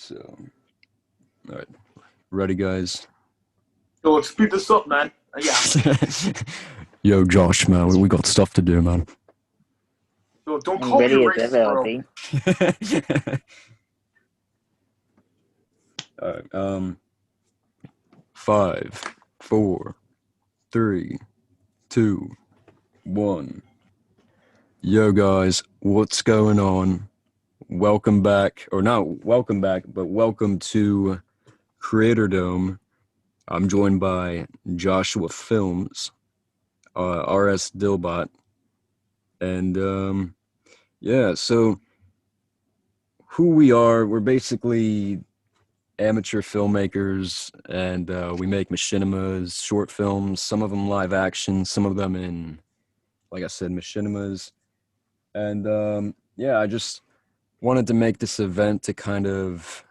So, all right, ready, guys? Yo, speed this up, man. Yeah. Yo, Josh, man, we got stuff to do, man. Yo, don't I'm call me ready as racist, ever, bro. LP. All right, 5, 4, 3, 2, 1. Yo, guys, what's going on? Welcome back, or not welcome back, but welcome to Creatordome. I'm joined by Joshua Films, RS Dillbot, and yeah, so who we are, we're basically amateur filmmakers, and we make machinimas, short films, some of them live action, some of them in, like I said, machinimas. And yeah, I just wanted to make this event to kind of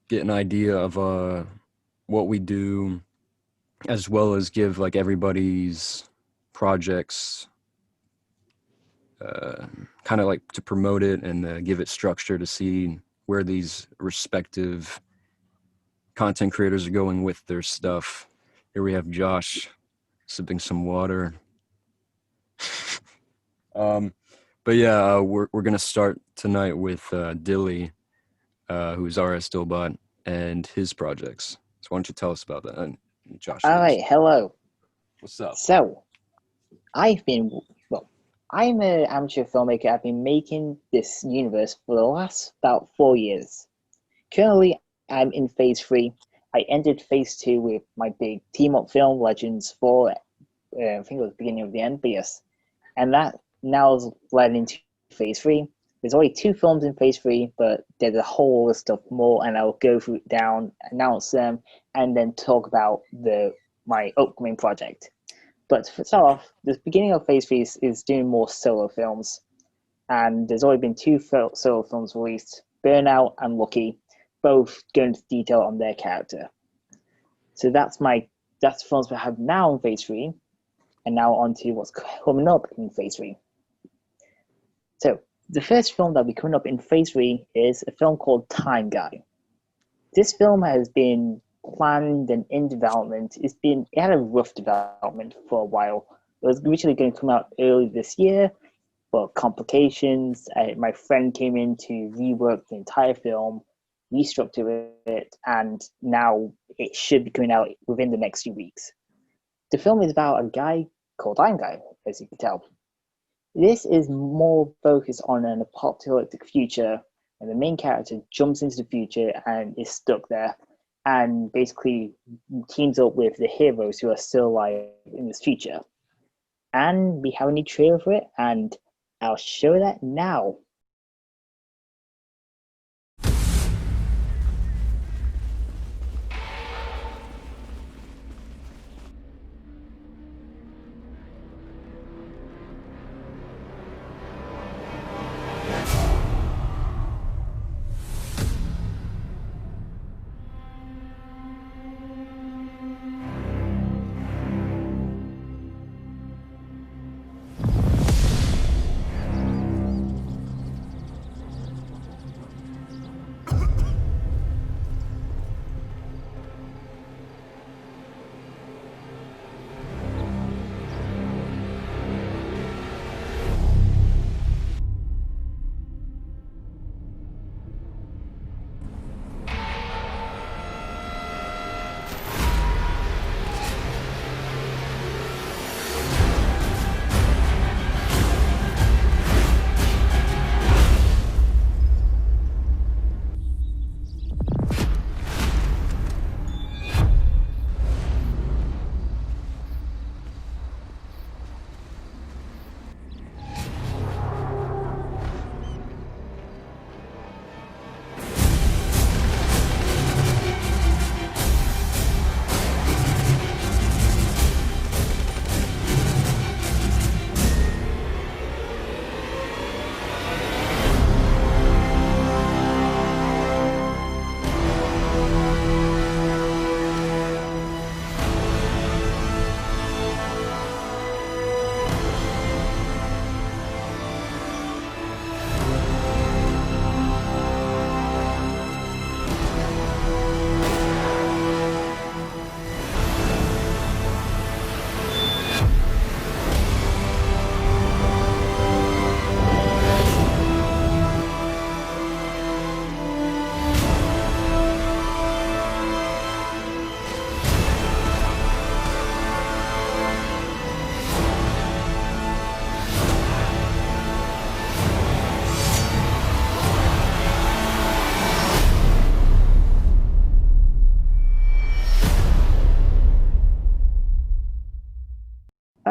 get an idea of what we do, as well as give like everybody's projects kind of like to promote it and give it structure to see where these respective content creators are going with their stuff. Here we have Josh sipping some water. But yeah, we're gonna start tonight with Dilly, who's RS Dillbot, and his projects. So why don't you tell us about that, Josh? All right, hello. What's up? So, I'm an amateur filmmaker. I've been making this universe for the last about 4 years. Currently, I'm in phase 3. I ended phase 2 with my big team-up film, Legends 4. I think it was the beginning of the end, but yes. And that now is led into phase 3. There's only 2 films in phase 3, but there's a whole list of more, and I'll go through down, announce them, and then talk about my upcoming project. But to start off, the beginning of phase 3 is doing more solo films, and there's already been 2 solo films released, Burnout and Lucky, both go into detail on their character. So that's the films we have now in phase 3, and now on to what's coming up in phase 3. So the first film that will be coming up in phase 3 is a film called Time Guy. This film has been planned and in development. It had a rough development for a while. It was originally going to come out early this year, but complications. My friend came in to rework the entire film, restructure it, and now it should be coming out within the next few weeks. The film is about a guy called Time Guy, as you can tell. This is more focused on an apocalyptic future, and the main character jumps into the future and is stuck there, and basically teams up with the heroes who are still alive in this future. And we have a new trailer for it, and I'll show that now.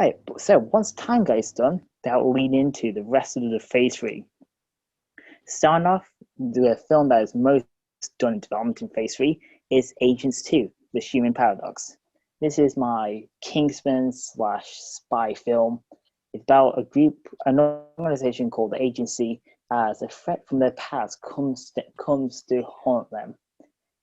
Right, so once Tanga is done, that will lead into the rest of the Phase 3. Starting off, the film that is most done in development in Phase 3 is Agents 2, The Human Paradox. This is my Kingsman / spy film. It's about an organization called the Agency, as a threat from their past comes to haunt them,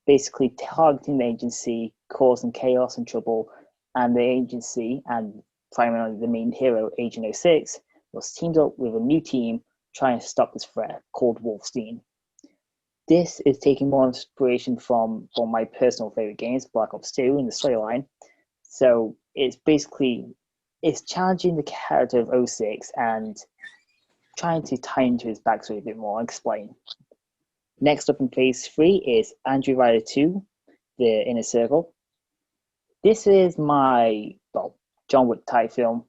basically targeting the Agency, causing chaos and trouble, and the Agency, and primarily the main hero, Agent 06, was teamed up with a new team trying to stop this threat called Wolfstein. This is taking more inspiration from my personal favorite games, Black Ops 2, in the storyline. So it's challenging the character of 06 and trying to tie into his backstory a bit more and explain. Next up in Phase 3 is Andrew Rider 2, The Inner Circle. This is my, John Wick type film.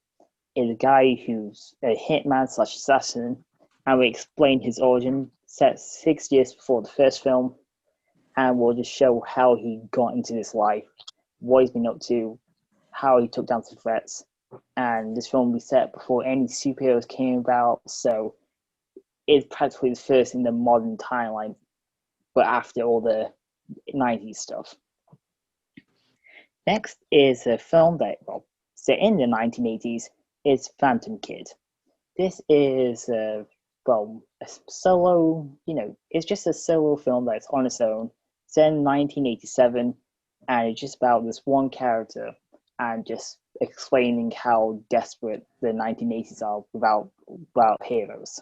It's a guy who's a hitman / assassin, and we explain his origin set 6 years before the first film, and we'll just show how he got into this life, what he's been up to, how he took down some threats. And this film will be set before any superheroes came about, so it's practically the first in the modern timeline, but after all the 90s stuff. Next is a film that, set in the 1980s, is Phantom Kid. This is a solo, it's just a solo film that's on its own. It's in 1987, and it's just about this one character and just explaining how desperate the 1980s are without heroes.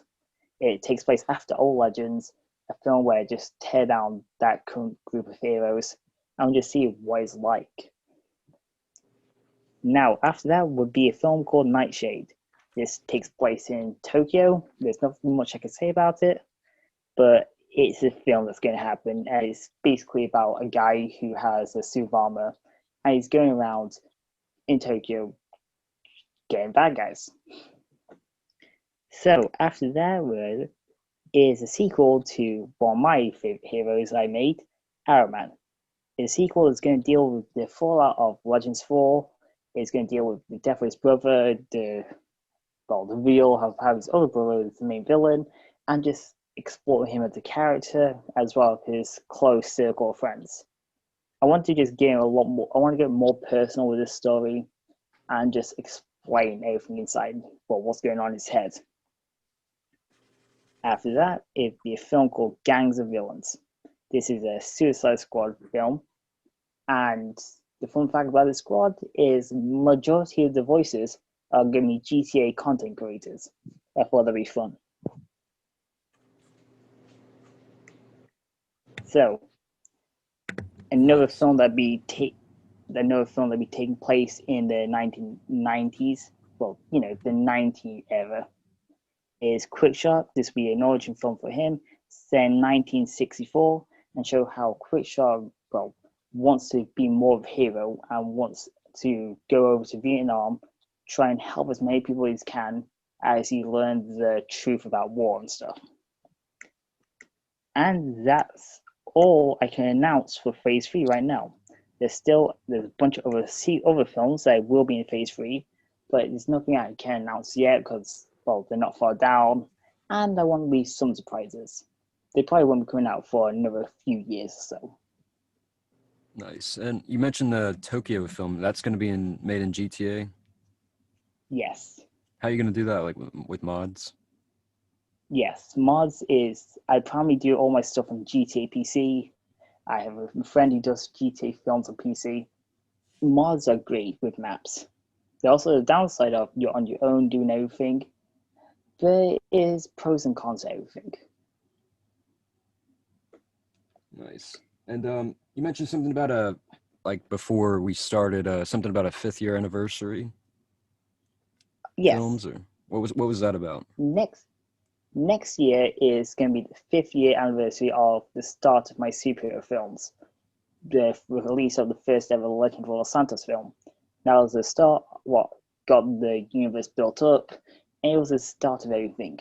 It takes place after Old Legends, a film where it just tear down that current group of heroes and just see what it's like. Now, after that would be a film called Nightshade. This takes place in Tokyo. There's nothing much I can say about it, but it's a film that's going to happen, and it's basically about a guy who has a suit of armor, and he's going around in Tokyo getting bad guys. So after that is a sequel to one of my favorite heroes I made, Arrow Man. The sequel is going to deal with the fallout of Legends 4. It's going to deal with the death of his brother, the reveal of how his other brother is the main villain, and just explore him as a character as well as his close circle of friends. I want to just get a lot more. I want to get more personal with this story and just explain everything inside, what's going on in his head. After that, it'd be a film called Gangs of Villains. This is a Suicide Squad film, and the fun fact about the squad is majority of the voices are going to be GTA content creators. Therefore, they'll be fun. So, another film that be taking place in the 1990s, the 90s era, is Quickshot. This will be an origin film for him, set in 1964, and show how Quickshot, wants to be more of a hero and wants to go over to Vietnam, try and help as many people as he can as he learns the truth about war and stuff. And that's all I can announce for Phase 3 right now. There's a bunch of other films that will be in Phase 3, but there's nothing I can announce yet because, they're not far down, and I want to leave some surprises. They probably won't be coming out for another few years or so. Nice. And you mentioned the Tokyo film. That's going to be made in GTA? Yes. How are you going to do that, like with mods? Yes, mods is, I probably do all my stuff on GTA PC. I have a friend who does GTA films on PC. Mods are great with maps. They're also the downside of you're on your own doing everything. There is pros and cons to everything. Nice. And you mentioned something about before we started, something about a 5th year anniversary. Yes. Films, or what was that about? Next year is going to be the 5th year anniversary of the start of my superhero films. The release of the first ever Legend of Los Santos film. That was the start, what got the universe built up, and it was the start of everything.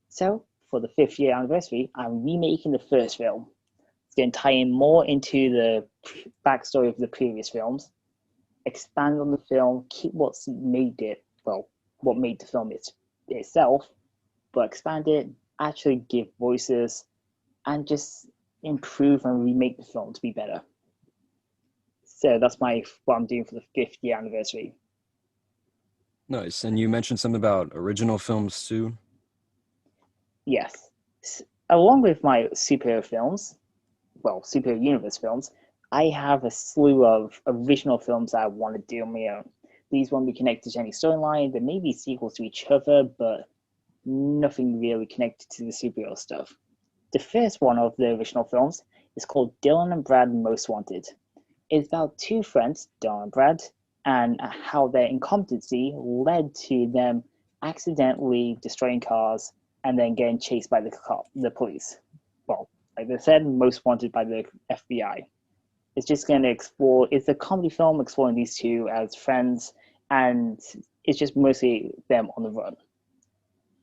So, for the 5th year anniversary, I'm remaking the first film. It's going to tie in more into the backstory of the previous films, expand on the film, keep what's made it, well, what made the film itself, but expand it, actually give voices, and just improve and remake the film to be better. So that's what I'm doing for the 50th anniversary. Nice. And you mentioned something about original films too. Yes. Along with my superhero films, well, superhero universe films, I have a slew of original films I want to do on my own. These won't be connected to any storyline. There may be sequels to each other, but nothing really connected to the superhero stuff. The first one of the original films is called Dylan and Brad Most Wanted. It's about two friends, Dylan and Brad, and how their incompetency led to them accidentally destroying cars and then getting chased by the police. Well, like they said, most wanted by the FBI. It's just going to explore, it's a comedy film exploring these two as friends, and it's just mostly them on the run.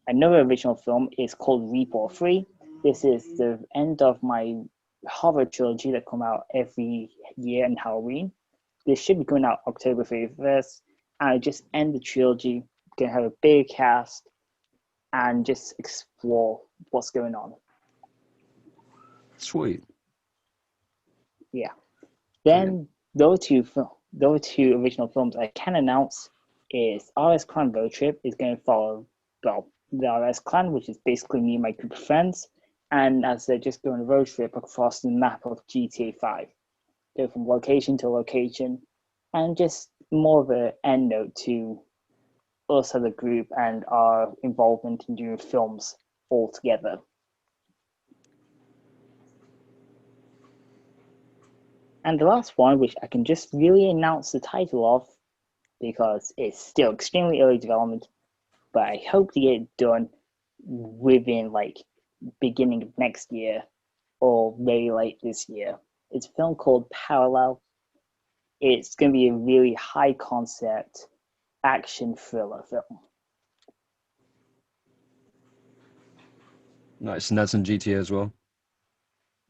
Another original film is called Reap or Free. This is the end of my horror trilogy that come out every year in Halloween. This should be coming out October 31st, and I just end the trilogy, gonna have a big cast, and just explore what's going on. Sweet. Yeah. Then the other two original films I can announce is RS Clan Road Trip is going to follow, well, the RS Clan, which is basically me and my group of friends, and as they're just going on a road trip across the map of GTA 5. Go from location to location, and just more of an end note to us as a group and our involvement in doing films all together. And the last one, which I can just really announce the title of, because it's still extremely early development, but I hope to get it done within like beginning of next year or very late this year. It's a film called Parallel. It's going to be a really high concept action thriller film. Nice. And that's in GTA as well.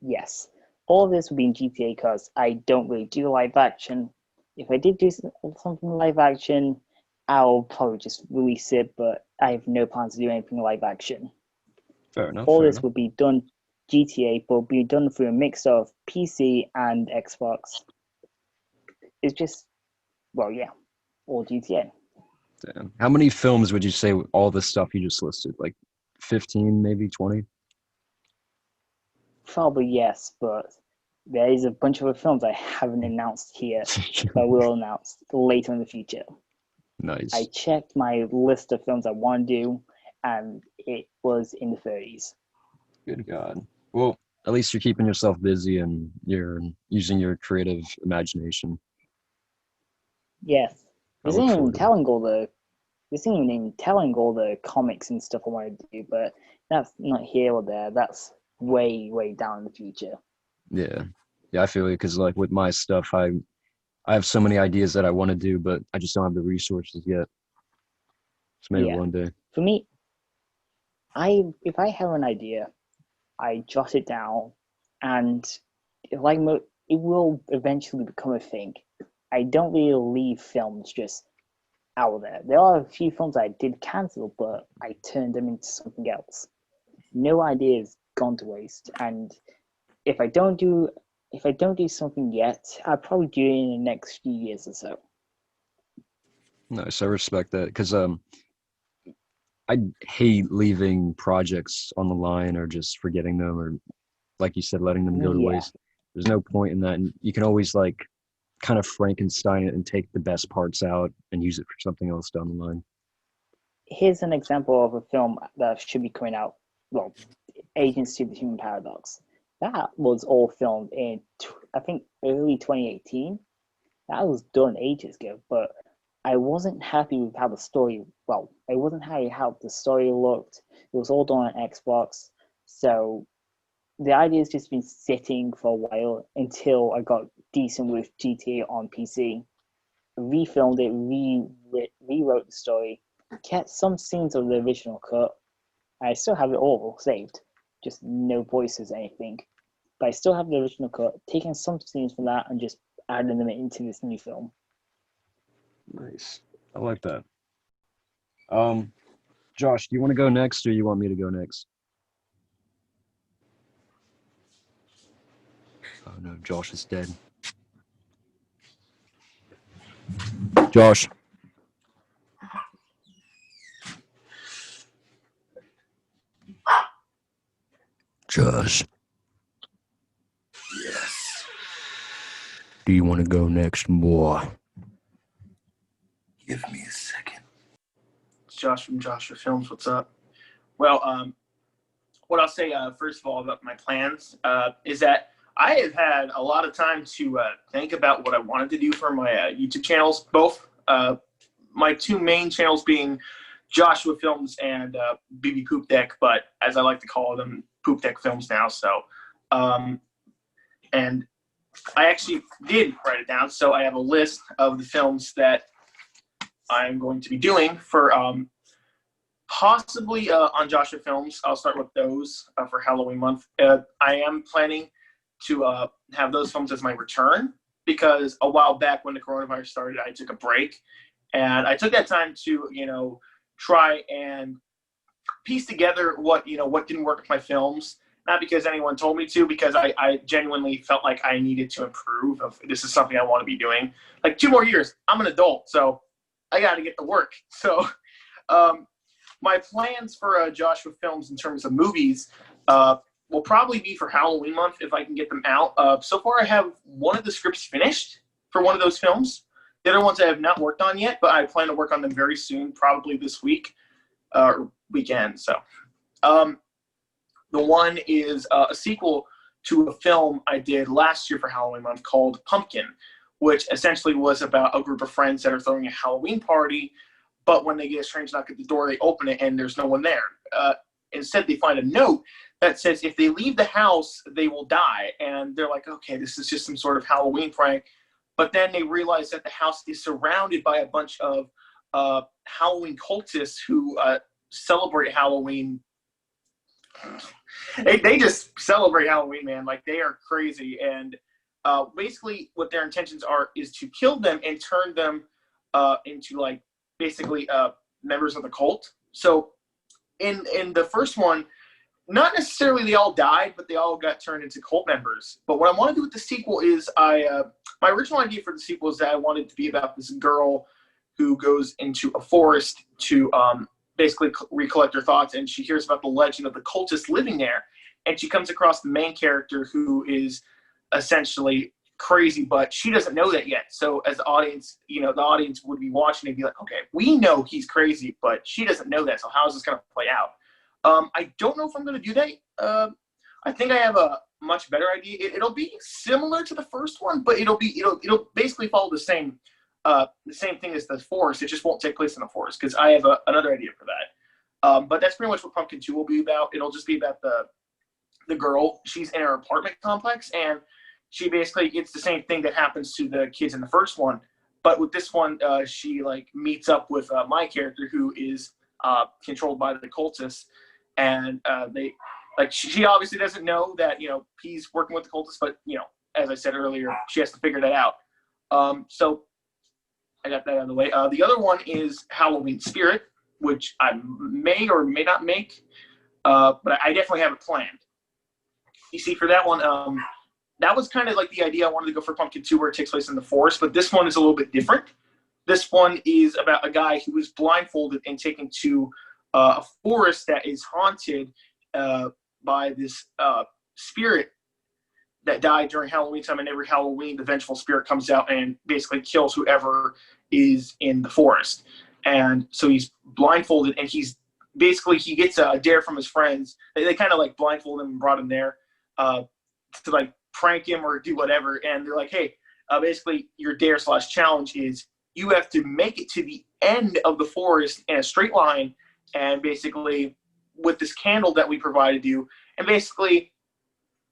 Yes, all of this will be in GTA because I don't really do live action. If I did do something live action, I'll probably just release it, but I have no plans to do anything live action. Fair enough. All fair this enough. will be done GTA, but will be done through a mix of PC and Xbox. It's just, well, yeah, all GTA. Damn. How many films would you say with all the stuff you just listed? Like 15, maybe 20? Probably yes, but there is a bunch of other films I haven't announced here, but I will announce later in the future. Nice. I checked my list of films I want to do, and it was in the 30s. Good God. Well, at least you're keeping yourself busy and you're using your creative imagination. Yes, I this look isn't even forward to it. telling all the comics and stuff I want to do, but that's not here or there. That's way down in the future. Yeah. Yeah, I feel it because like with my stuff, I have so many ideas that I want to do, but I just don't have the resources yet. So maybe Yeah. one day. For me, if I have an idea, I jot it down, and it will eventually become a thing. I don't really leave films just out there. There are a few films I did cancel, but I turned them into something else. No idea has gone to waste, and if I don't do something yet, I'll probably do it in the next few years or so. Nice. I respect that because I hate leaving projects on the line or just forgetting them or like you said, letting them go to Yeah. waste. There's no point in that. And you can always like kind of Frankenstein it and take the best parts out and use it for something else down the line. Here's an example of a film that should be coming out. Well, Agents to the Human Paradox. That was all filmed in, I think, early 2018. That was done ages ago, but I wasn't happy with how the story. Well, I wasn't happy how the story looked. It was all done on Xbox, so the idea has just been sitting for a while until I got decent with GTA on PC. Refilmed it, rewrote the story, kept some scenes of the original cut. I still have it all saved, just no voices or anything. But I still have the original cut, taking some scenes from that and just adding them into this new film. Nice. I like that. Josh, do you want to go next or you want me to go next? Oh no, Josh is dead. Josh. Josh. Yes. Do you want to go next, boy? Give me a second. It's Josh from Joshua Films. What's up? Well, what I'll say first of all about my plans is that I have had a lot of time to think about what I wanted to do for my YouTube channels, both my two main channels being Joshua Films and BBPoopdeck, but as I like to call them, Poopdeck Films now. So, and I actually did write it down, so I have a list of the films that I'm going to be doing for possibly on Joshua Films. I'll start with those for Halloween month. I am planning to have those films as my return because a while back when the coronavirus started, I took a break. And I took that time to, you know, try and piece together what didn't work with my films. Not because anyone told me to, because I genuinely felt like I needed to improve. This is something I want to be doing. Like 2 more years, I'm an adult, so I got to get to work. So my plans for Joshua Films in terms of movies will probably be for Halloween month if I can get them out. So far, I have one of the scripts finished for one of those films. The other ones I have not worked on yet, but I plan to work on them very soon, probably this week or weekend. So the one is a sequel to a film I did last year for Halloween month called Pumpkin, which essentially was about a group of friends that are throwing a Halloween party, but when they get a strange knock at the door, they open it and there's no one there. Instead, they find a note that says if they leave the house, they will die. And they're like, okay, this is just some sort of Halloween prank. But then they realize that the house is surrounded by a bunch of Halloween cultists who celebrate Halloween. They just celebrate Halloween, man. Like, they are crazy. And basically what their intentions are is to kill them and turn them into, like, basically members of the cult. So in the first one, not necessarily they all died, but they all got turned into cult members. But what I want to do with the sequel is my original idea for the sequel is that I wanted to be about this girl who goes into a forest to basically recollect her thoughts, and she hears about the legend of the cultists living there, and she comes across the main character who is essentially crazy, but she doesn't know that yet. So as the audience, you know, the audience would be watching and be like, okay, we know he's crazy, but she doesn't know that, so how is this going to play out? I don't know if I'm going to do that. I think I have a much better idea. It'll be similar to the first one, but it'll basically follow the same thing as the forest. It just won't take place in the forest because I have another idea for that. But that's pretty much what Pumpkin 2 will be about. It'll just be about the girl. She's in her apartment complex, and she basically gets the same thing that happens to the kids in the first one. But with this one, she like meets up with my character who is controlled by the cultists. And she obviously doesn't know that, you know, he's working with the cultists, but, you know, as I said earlier, she has to figure that out. So I got that out of the way. The other one is Halloween Spirit, which I may or may not make, but I definitely have it planned. You see, for that one, that was kind of like the idea I wanted to go for Pumpkin 2, where it takes place in the forest, but this one is a little bit different. This one is about a guy who is blindfolded and taken to a forest that is haunted by this spirit that died during Halloween time, and every Halloween the vengeful spirit comes out and basically kills whoever is in the forest. And so he's blindfolded, and he gets a dare from his friends. They kind of like blindfold him and brought him there to like prank him or do whatever, and they're like, hey, basically your dare / challenge is you have to make it to the end of the forest in a straight line, and basically with this candle that we provided you, and basically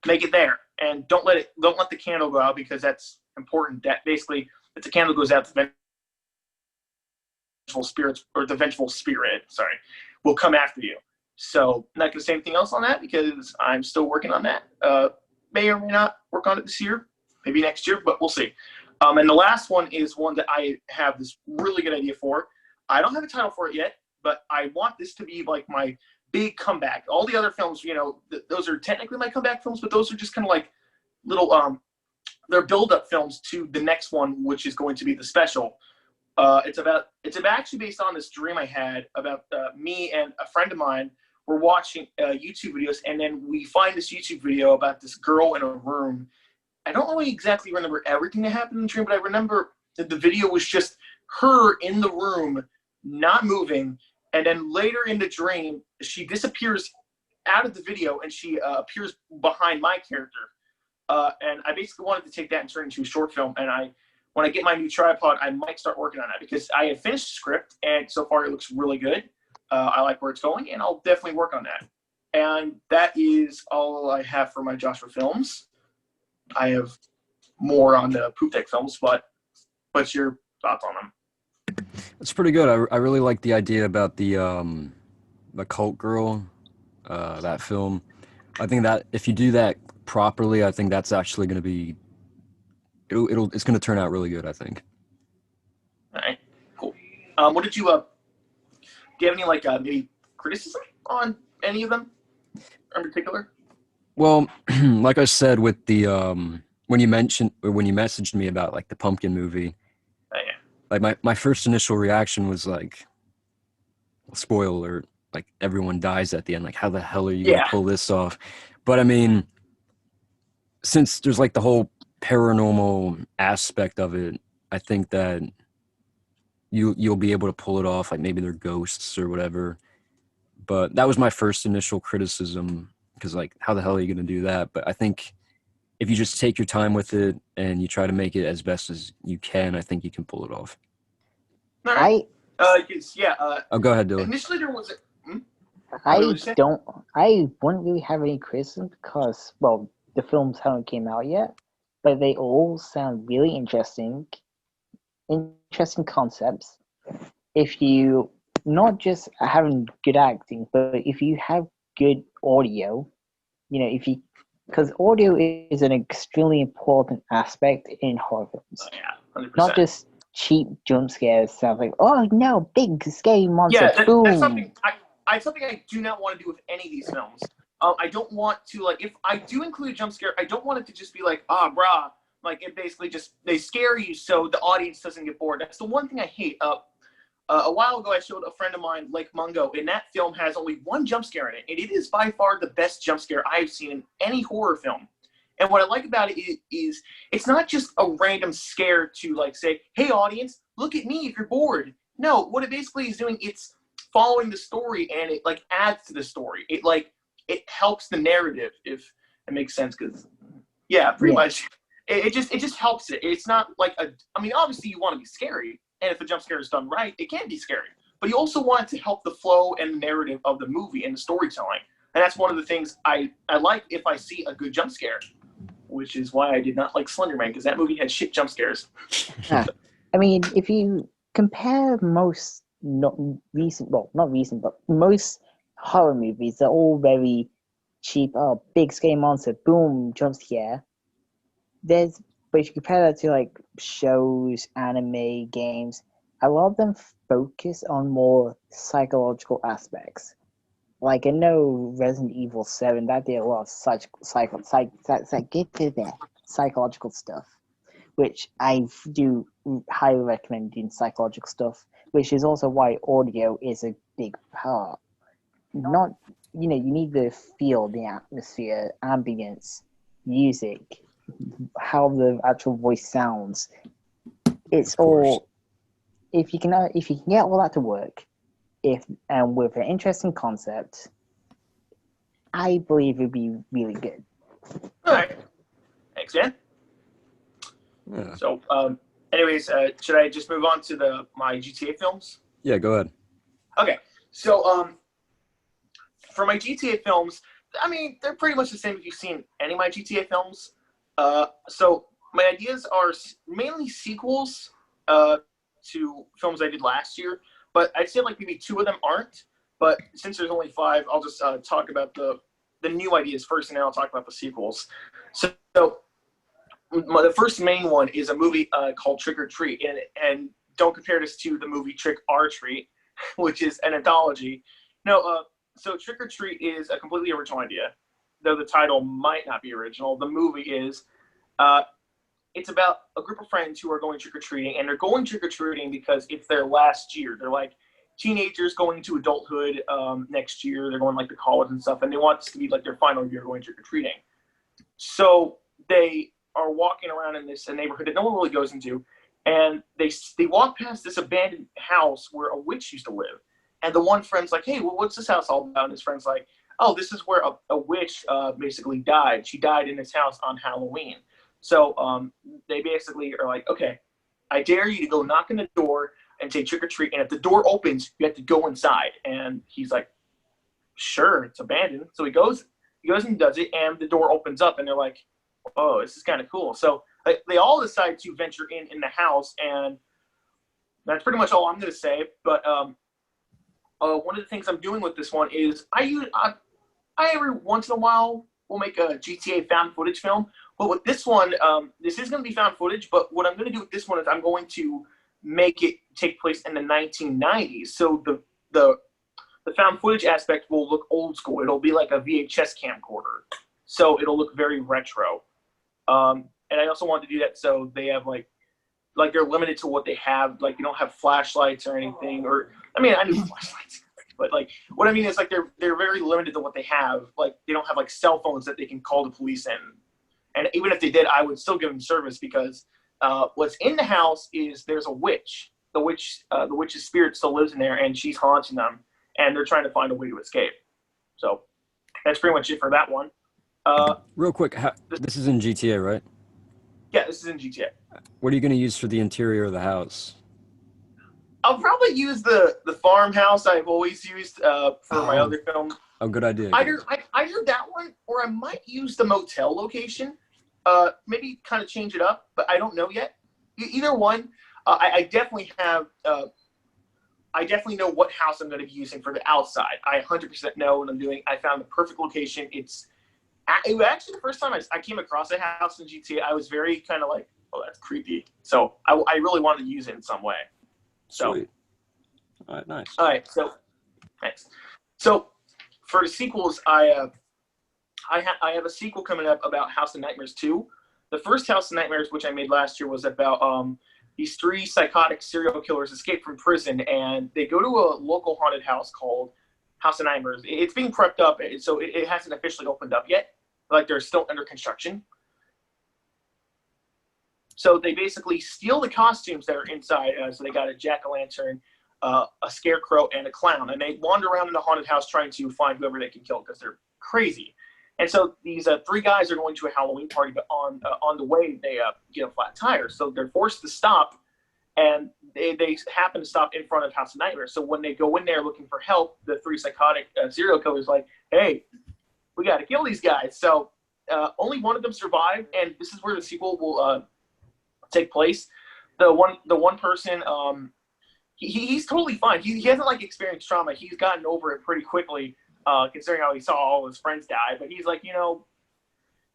make it there. And don't let the candle go out, because that's important. That basically, if the candle goes out, the vengeful spirit, will come after you. So I'm not gonna say anything else on that because I'm still working on that. May or may not work on it this year, maybe next year, but we'll see. And the last one is one that I have this really good idea for. I don't have a title for it yet, but I want this to be like my big comeback. All the other films, you know, those are technically my comeback films, but those are just kind of like little they're build-up films to the next one, which is going to be the special. It's actually based on this dream I had about me and a friend of mine were watching YouTube videos, and then we find this YouTube video about this girl in a room. I don't really exactly remember everything that happened in the dream, but I remember that the video was just her in the room, not moving, and then later in the dream, she disappears out of the video, and she appears behind my character. And I basically wanted to take that and turn it into a short film, and when I get my new tripod, I might start working on that because I have finished the script, and so far it looks really good. I like where it's going, and I'll definitely work on that. And that is all I have for my Joshua films. I have more on the Poopdeck films, but what's your thoughts on them? It's pretty good. I really like the idea about the cult girl, that film. I think that if you do that properly, I think that's actually going to be it's going to turn out really good, I think. All right, cool. What did you do you have any like maybe criticism on any of them in particular? Well, like I said with the when you messaged me about like the pumpkin movie, Oh, yeah. like my first initial reaction was like, spoiler alert, like everyone dies at the end. Like, how the hell are you gonna pull this off? But I mean, since there's like the whole paranormal aspect of it, I think that you'll be able to pull it off. Like maybe they're ghosts or whatever. But that was my first initial criticism, because like, how the hell are you gonna do that? But I think if you just take your time with it and you try to make it as best as you can, I think you can pull it off. All right. Oh, go ahead, Dylan. Initially, there was I wouldn't really have any criticism because, well, the films haven't came out yet, but they all sound really interesting concepts. If you not just having good acting, but if you have good audio, you know, because audio is an extremely important aspect in horror films. Oh, yeah, 100%. Not just cheap jump scares. Sounds like, oh no, big scary monster, boom. That's something I do not want to do with any of these films. I don't want to, like, if I do include a jump scare, I don't want it to just be like, brah, like it basically just, they scare you so the audience doesn't get bored. That's the one thing I hate. A while ago, I showed a friend of mine, Lake Mungo, and that film has only one jump scare in it, and it is by far the best jump scare I've seen in any horror film. And what I like about it is it's not just a random scare to, like, say, hey, audience, look at me if you're bored. No, what it basically is doing, it's following the story, and it, like, adds to the story. It helps the narrative, if it makes sense, because, pretty much. It just helps it. It's not like I mean, obviously you want to be scary, and if the jump scare is done right, it can be scary. But you also want it to help the flow and the narrative of the movie and the storytelling. And that's one of the things I like if I see a good jump scare, which is why I did not like Slender Man, because that movie had shit jump scares. I mean, if you compare most not recent, but most horror movies, they're all very cheap. Oh, big scary monster, boom, jump scare. But if you compare that to like shows, anime, games, a lot of them focus on more psychological aspects. Like I know Resident Evil 7, that did a lot of psychological stuff, which I do highly recommend doing psychological stuff, which is also why audio is a big part. Not, you need to feel the atmosphere, ambience, music, how the actual voice sounds. It's all, if you can get all that to work, and with an interesting concept, I believe it'd be really good. All right, thanks, man. Yeah. So, anyways, should I just move on to my GTA films? Yeah, go ahead. Okay, so for my GTA films, I mean, they're pretty much the same if you've seen any of my GTA films. So my ideas are mainly sequels to films I did last year, but I'd say like maybe 2 of them aren't. But since there's only 5, I'll just talk about the new ideas first, and then I'll talk about the sequels. So the first main one is a movie called Trick or Treat, and don't compare this to the movie Trick or Treat, which is an anthology. No, so Trick or Treat is a completely original idea, though the title might not be original. The movie is. It's about a group of friends who are going trick-or-treating, and they're going trick-or-treating because it's their last year. They're like teenagers going into adulthood next year. They're going like to college and stuff, and they want this to be like their final year going trick-or-treating. So they are walking around in this neighborhood that no one really goes into, and they walk past this abandoned house where a witch used to live. And the one friend's like, hey, well, what's this house all about? And his friend's like, oh, this is where a witch basically died. She died in this house on Halloween. So they basically are like, okay, I dare you to go knock on the door and say trick or treat. And if the door opens, you have to go inside. And he's like, sure, it's abandoned. So he goes and does it, and the door opens up, and they're like, oh, this is kind of cool. So they all decide to venture in the house, and that's pretty much all I'm going to say. But one of the things I'm doing with this one is I every once in a while will make a GTA found footage film. But with this one, this is going to be found footage, but what I'm going to do with this one is I'm going to make it take place in the 1990s. So the found footage aspect will look old school. It'll be like a VHS camcorder. So it'll look very retro. And I also wanted to do that so they have like they're limited to what they have. Like, you don't have flashlights or anything. Or, I mean, I need flashlights. But like, what I mean is like they're very limited to what they have. Like, they don't have like cell phones that they can call the police in. And even if they did, I would still give them service because what's in the house is there's a witch. The witch's spirit still lives in there, and she's haunting them, and they're trying to find a way to escape. So that's pretty much it for that one. Real quick, this is in GTA, right? Yeah, this is in GTA. What are you going to use for the interior of the house? I'll probably use the farmhouse I've always used for my other film. Oh, good idea. Either that one, or I might use the motel location. Maybe kind of change it up, but I don't know yet. Either one. I definitely have. I definitely know what house I'm going to be using for the outside. I 100% know what I'm doing. I found the perfect location. It was actually the first time I came across a house in GTA. I was very kind of like, oh, that's creepy. So I really wanted to use it in some way. So, sweet. All right, nice. All right, so thanks. So for the sequels, I have a sequel coming up about House of Nightmares 2. The first House of Nightmares, which I made last year, was about these three psychotic serial killers escape from prison, and they go to a local haunted house called House of Nightmares. It's being prepped up, so it hasn't officially opened up yet. Like, they're still under construction. So they basically steal the costumes that are inside. So they got a jack-o'-lantern, a scarecrow, and a clown. And they wander around in the haunted house trying to find whoever they can kill because they're crazy. And so these three guys are going to a Halloween party, but on the way, they get a flat tire. So they're forced to stop, and they happen to stop in front of House of Nightmares. So when they go in there looking for help, the three psychotic serial killers are like, hey, we got to kill these guys. So only one of them survived, and this is where the sequel will take place. The one person, he's totally fine. He hasn't like experienced trauma. He's gotten over it pretty quickly, considering how he saw all his friends die. But he's like,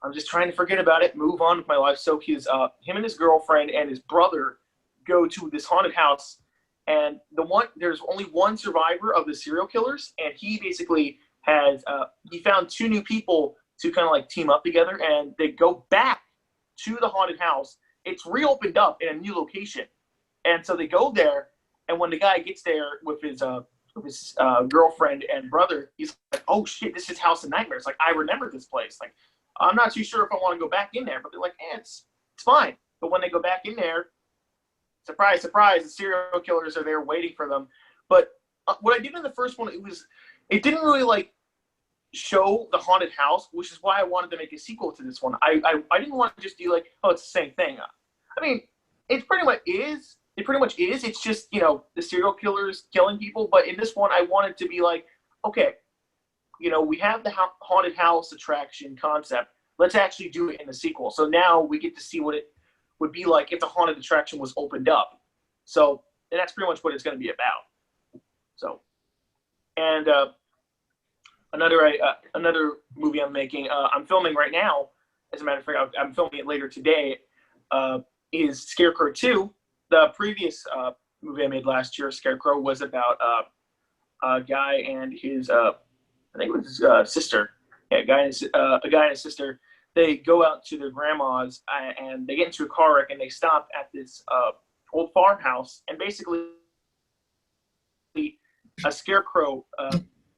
I'm just trying to forget about it, move on with my life. So him and his girlfriend and his brother go to this haunted house, and there's only one survivor of the serial killers, and he basically has he found two new people to kind of like team up together, and they go back to the haunted house. It's reopened up in a new location, and so they go there. And when the guy gets there with his girlfriend and brother, he's like, "Oh shit, this is House of Nightmares! Like, I remember this place. Like, I'm not too sure if I want to go back in there." But they're like, it's fine." But when they go back in there, surprise, surprise, the serial killers are there waiting for them. But what I did in the first one, it didn't really like show the haunted house, which is why I wanted to make a sequel to this one. I didn't want to just do like, oh, it's the same thing. I mean, it pretty much is. It pretty much is. It's just, the serial killers killing people. But in this one, I wanted to be like, okay, we have the haunted house attraction concept. Let's actually do it in the sequel. So now we get to see what it would be like if the haunted attraction was opened up. So, and that's pretty much what it's going to be about. So, and another movie I'm making, I'm filming right now. As a matter of fact, I'm filming it later today. Is Scarecrow 2. The previous movie I made last year, Scarecrow, was about a guy and his I think it was his sister. Yeah, a guy and his sister. They go out to their grandma's and they get into a car wreck and they stop at this old farmhouse, and basically a scarecrow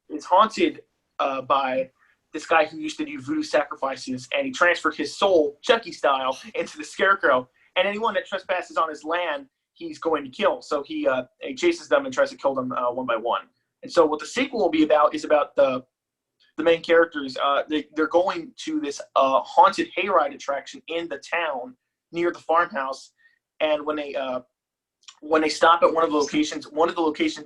is haunted by this guy who used to do voodoo sacrifices, and he transferred his soul, Chucky style, into the scarecrow. And anyone that trespasses on his land, he's going to kill. So he chases them and tries to kill them one by one. And so what the sequel will be about is about the main characters. They're going to this haunted hayride attraction in the town near the farmhouse, and when they stop at one of the locations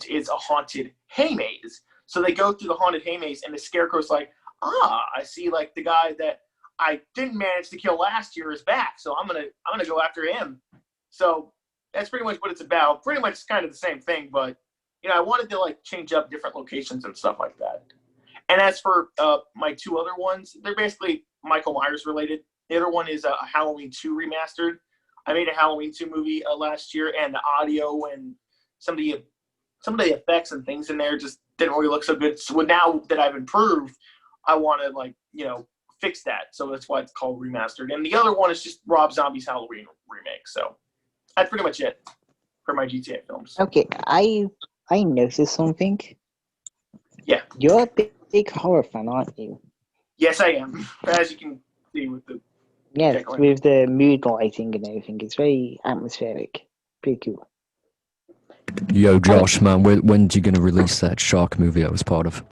is a haunted hay maze. So they go through the haunted hay maze, and the scarecrow's like, I see, like, the guy that I didn't manage to kill last year is back, so I'm gonna go after him. So that's pretty much what it's about. Pretty much kind of the same thing, but I wanted to like change up different locations and stuff like that. And as for my two other ones, they're basically Michael Myers related. The other one is a Halloween 2 remastered. I made a Halloween 2 movie last year, and the audio and some of the effects and things in there just didn't really look so good. So now that I've improved, I want to fix that. So that's why it's called remastered. And the other one is just Rob Zombie's Halloween remake. So that's pretty much it for my GTA films. Okay, I noticed something. Yeah. You're a big horror fan, aren't you? Yes, I am. As you can see with the with the mood lighting and everything. It's very atmospheric. Pretty cool. Yo, Josh, man, when's you gonna release that shark movie I was part of?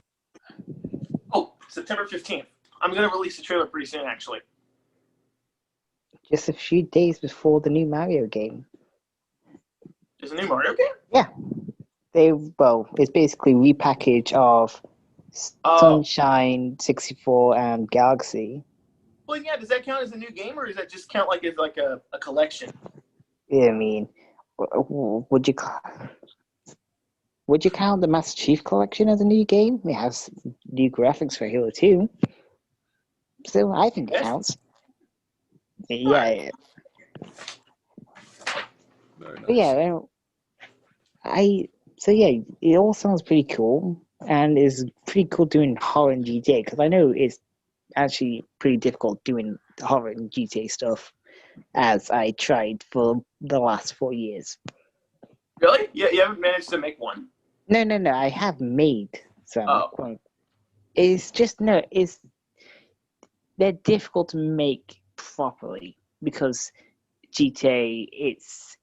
Oh, September 15th. I'm gonna release the trailer pretty soon, actually. Just a few days before the new Mario game. There's a new Mario game? Yeah. It's basically a repackage of Sunshine 64 and Galaxy. Well, yeah, does that count as a new game, or does that just count as like a collection? Yeah, I mean, would you count the Master Chief Collection as a new game? It has new graphics for Halo 2. So I think it counts. Yeah. Very nice. But yeah, it all sounds pretty cool, and it's pretty cool doing horror in GTA, because I know it's actually pretty difficult doing horror in GTA stuff, as I tried for the last 4 years. Really? Yeah, you haven't managed to make one? No, I have made some. Oh. It's just, they're difficult to make properly, because GTA,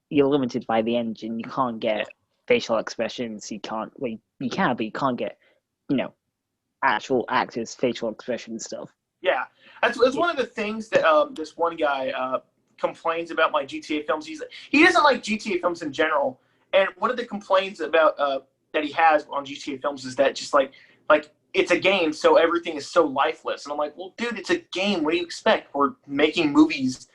you're limited by the engine. You can't get facial expressions. You can, but you can't get, actual actors' facial expression stuff. Yeah, that's one of the things that this one guy complains about my GTA films. He doesn't like GTA films in general, and one of the complaints about that he has on GTA films is that just like it's a game, so everything is so lifeless. And I'm like, well, dude, it's a game. What do you expect? We're making movies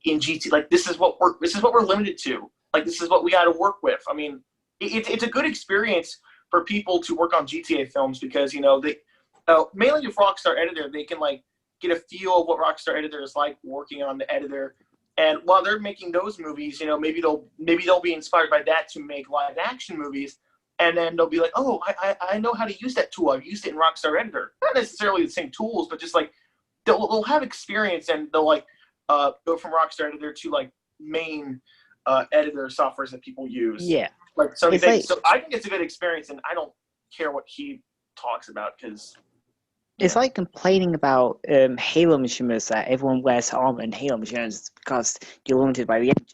in GTA. Like, this is what we're limited to. Like, this is what we got to work with. I mean, it's a good experience for people to work on GTA films, because they mainly with Rockstar Editor, they can like get a feel of what Rockstar Editor is like working on the editor. And while they're making those movies, maybe they'll be inspired by that to make live action movies. And then they'll be like, oh, I know how to use that tool. I've used it in Rockstar Editor. Not necessarily the same tools, but just like they'll have experience, and they'll like go from Rockstar Editor to like main editor softwares that people use. Yeah. Like so I think it's a good experience, and I don't care what he talks about, because it's like complaining about Halo machinimas, that everyone wears armor in Halo machinimas because you're limited by the engine.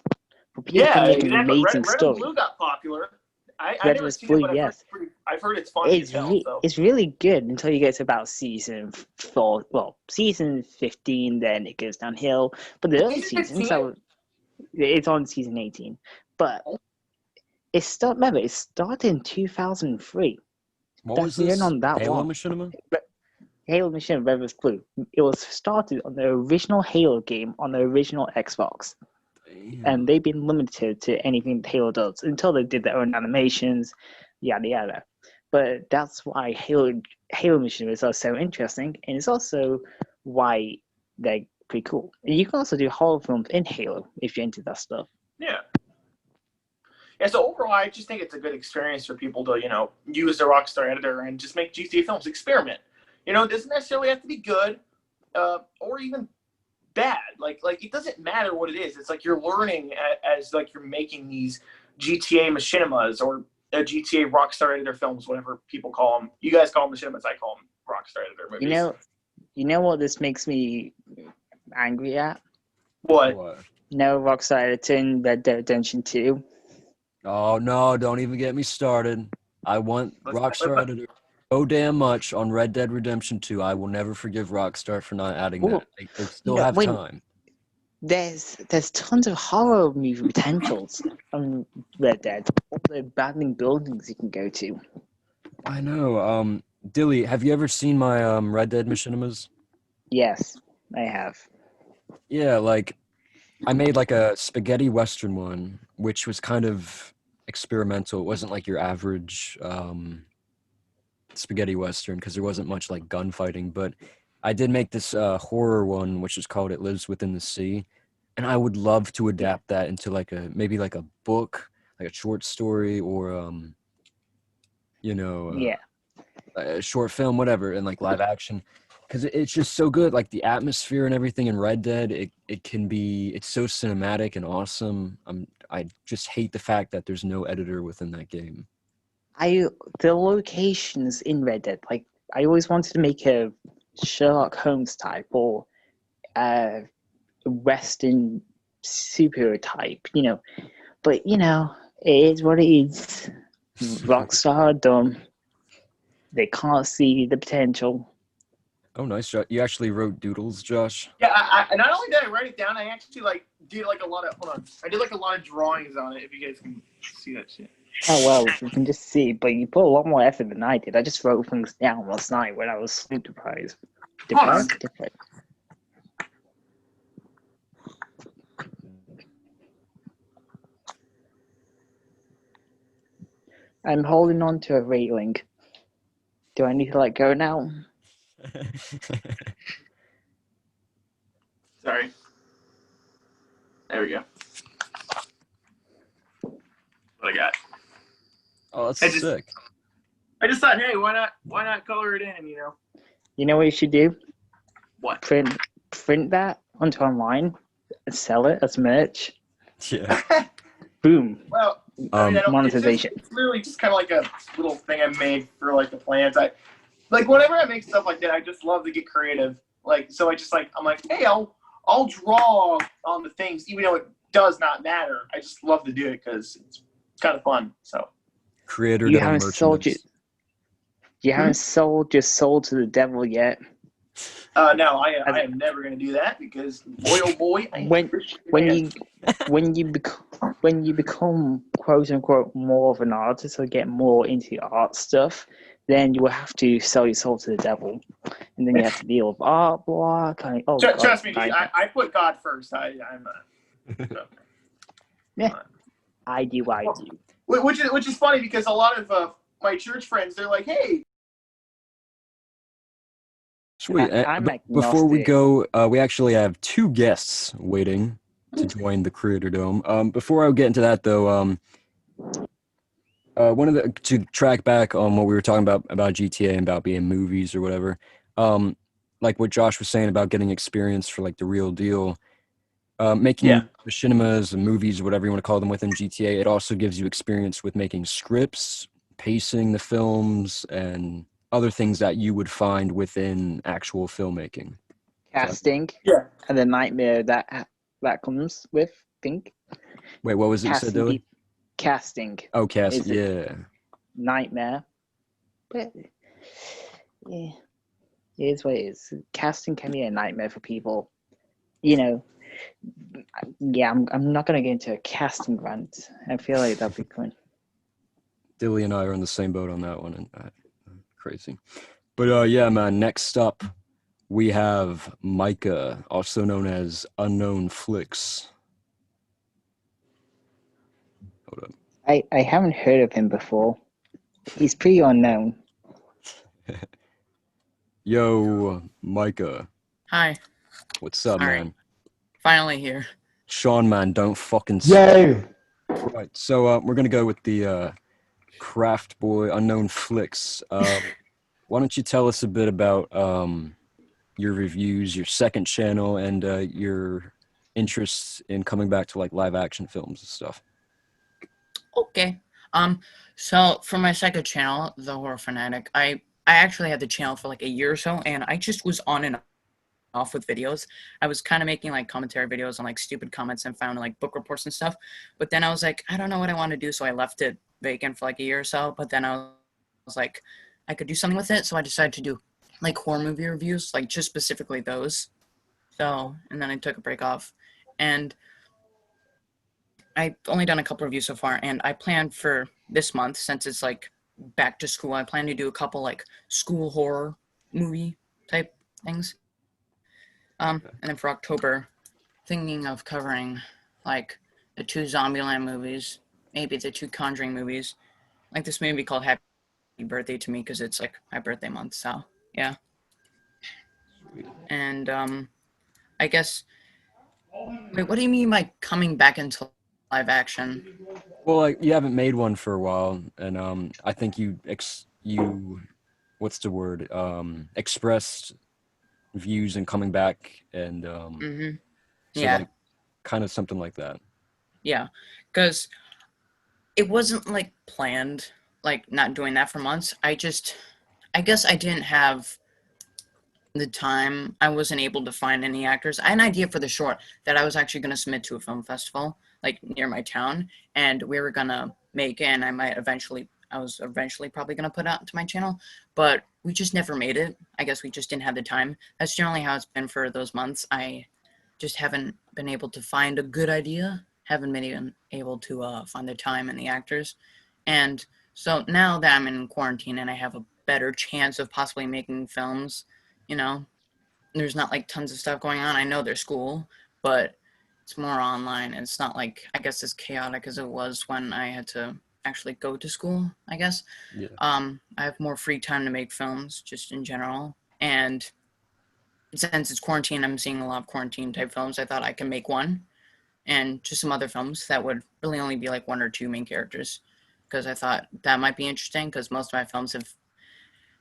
But people can make an amazing story. Red and Blue got popular. I've Red never was seen Blue, it, but yes. I've heard it's fun as hell. So. It's really good until you get to about season 4. Well, season 15, then it goes downhill. But the early seasons, it's on season 18. But it started in 2003. What was this? On that Halo long. Machinima? Halo Machinima, Red vs. Blue. It was started on the original Halo game on the original Xbox. Damn. And they've been limited to anything Halo does until they did their own animations, yada yada. But that's why Halo machinimas are so interesting, and it's also why they're pretty cool. And you can also do horror films in Halo if you're into that stuff. Yeah. And so overall, I just think it's a good experience for people to, you know, use the Rockstar editor and just make GTA films, experiment. You know, it doesn't necessarily have to be good or even bad. Like it doesn't matter what it is. It's like you're learning as like you're making these GTA machinimas or GTA Rockstar editor films, whatever people call them. You guys call them machinimas. I call them Rockstar editor movies. You know what this makes me angry at? What? No Rockstar editor in Red Dead Redemption 2. Oh no! Don't even get me started. I want Rockstar editor so damn much on Red Dead Redemption 2. I will never forgive Rockstar for not adding that. They still have time. There's tons of horror movie potentials on Red Dead. All the abandoned buildings you can go to. I know. Dilly, have you ever seen my Red Dead machinimas? Yes, I have. Yeah, like I made like a spaghetti western one, which was kind of experimental. It wasn't like your average spaghetti western because there wasn't much like gunfighting, but I did make this horror one, which is called It Lives Within the Sea, and I would love to adapt that into like maybe like a book, like a short story, or you know, a short film, whatever, and like live action, because it's just so good. Like the atmosphere and everything in Red Dead, it's so cinematic and awesome. I just hate the fact that there's no editor within that game. The locations in Red Dead, like I always wanted to make a Sherlock Holmes type or a Western superhero type, you know. But you know, it is what it is. Rockstar are dumb. They can't see the potential. Oh, nice, Josh. You actually wrote doodles, Josh? Yeah, I not only did I write it down, I actually like did like a lot of I did like a lot of drawings on it. If you guys can see that shit. Oh well, you can just see, but you put a lot more effort than I did. I just wrote things down last night when I was sleep deprived. Deprived? I'm holding on to a railing. Do I need to let go now? Sorry. There we go. What I got. Oh, that's sick. I just thought, hey, why not color it in, you know? You know what you should do? What? Print that onto online and sell it as merch. Yeah. Boom. Well, I mean, monetization. It's literally just kind of like a little thing I made for like the plans. Whenever I make stuff like that, I just love to get creative. Like, so I'm like, hey, I'll draw on the things, even though it does not matter. I just love to do it because it's kind of fun. So. Creatordome You haven't sold your soul to the devil yet. No, I am never going to do that because boy, oh boy, when you become quote unquote more of an artist or get more into the art stuff, then you will have to sell your soul to the devil, and then you have to deal with art block. Trust me, I put God first. Yeah, I do. Which is funny because a lot of my church friends, they're like, hey. Sweet. Before we go, we actually have 2 guests waiting to join the Creatordome. Before I get into that, though, to track back on what we were talking about GTA and about being movies or whatever, like what Josh was saying about getting experience for like the real deal, making machinimas and movies, whatever you want to call them, within GTA, it also gives you experience with making scripts, pacing the films, and other things that you would find within actual filmmaking. Casting, and the nightmare that comes with. Think. Wait, what was it you said, Dilly? Casting. Oh, casting. Yeah. Nightmare, but yeah, it is what it is. Casting can be a nightmare for people. You know. Yeah, I'm not gonna get into a casting rant. I feel like that'd be fun. Dilly and I are in the same boat on that one, and crazy. But yeah, man. Next up, we have Micah, also known as Unknownflickz. Hold up. I haven't heard of him before. He's pretty unknown. Yo, Micah. Hi. What's up, All man? right. Finally here. Sean, man, don't fucking. Yo! Right. So we're gonna go with the craft boy Unknownflickz. Why don't you tell us a bit about your reviews, your second channel, and your interests in coming back to like live action films and stuff? Okay. So for my second channel, The Horror Fanatic, I actually had the channel for like a year or so, and I just was on and off with videos. I was kind of making like commentary videos on like stupid comments and found like book reports and stuff. But then I was like, I don't know what I want to do, so I left it vacant for like a year or so. But then I was like, I could do something with it, so I decided to do like horror movie reviews, like just specifically those. So, and then I took a break off, and I've only done a couple reviews so far, and I plan for this month, since it's like back to school, I plan to do a couple like school horror movie type things. And then for October, thinking of covering like the 2 Zombieland movies, maybe the 2 Conjuring movies, like this movie called Happy Birthday to Me because it's like my birthday month. So yeah, and I guess. Wait, what do you mean by coming back into live action? Well, like you haven't made one for a while, and I think you what's the word? Expressed views and coming back, and Mm-hmm. so Yeah, like kind of something like that. yeah, because it wasn't like planned, like not doing that for months. I guess I didn't have the time. I wasn't able to find any actors. I had an idea for the short that I was actually going to submit to a film festival, like near my town, and we were going to make it, and I was eventually probably going to put it out to my channel, but we just never made it. I guess we just didn't have the time. That's generally how it's been for those months. I just haven't been able to find a good idea, haven't been even able to find the time and the actors. And so now that I'm in quarantine and I have a better chance of possibly making films, you know, there's not like tons of stuff going on. I know there's school, but it's more online. And it's not like, I guess, as chaotic as it was when I had to actually go to school, I guess. Yeah. I have more free time to make films just in general. And since it's quarantine, I'm seeing a lot of quarantine type films. I thought I can make one and just some other films that would really only be like 1 or 2 main characters, because I thought that might be interesting because most of my films have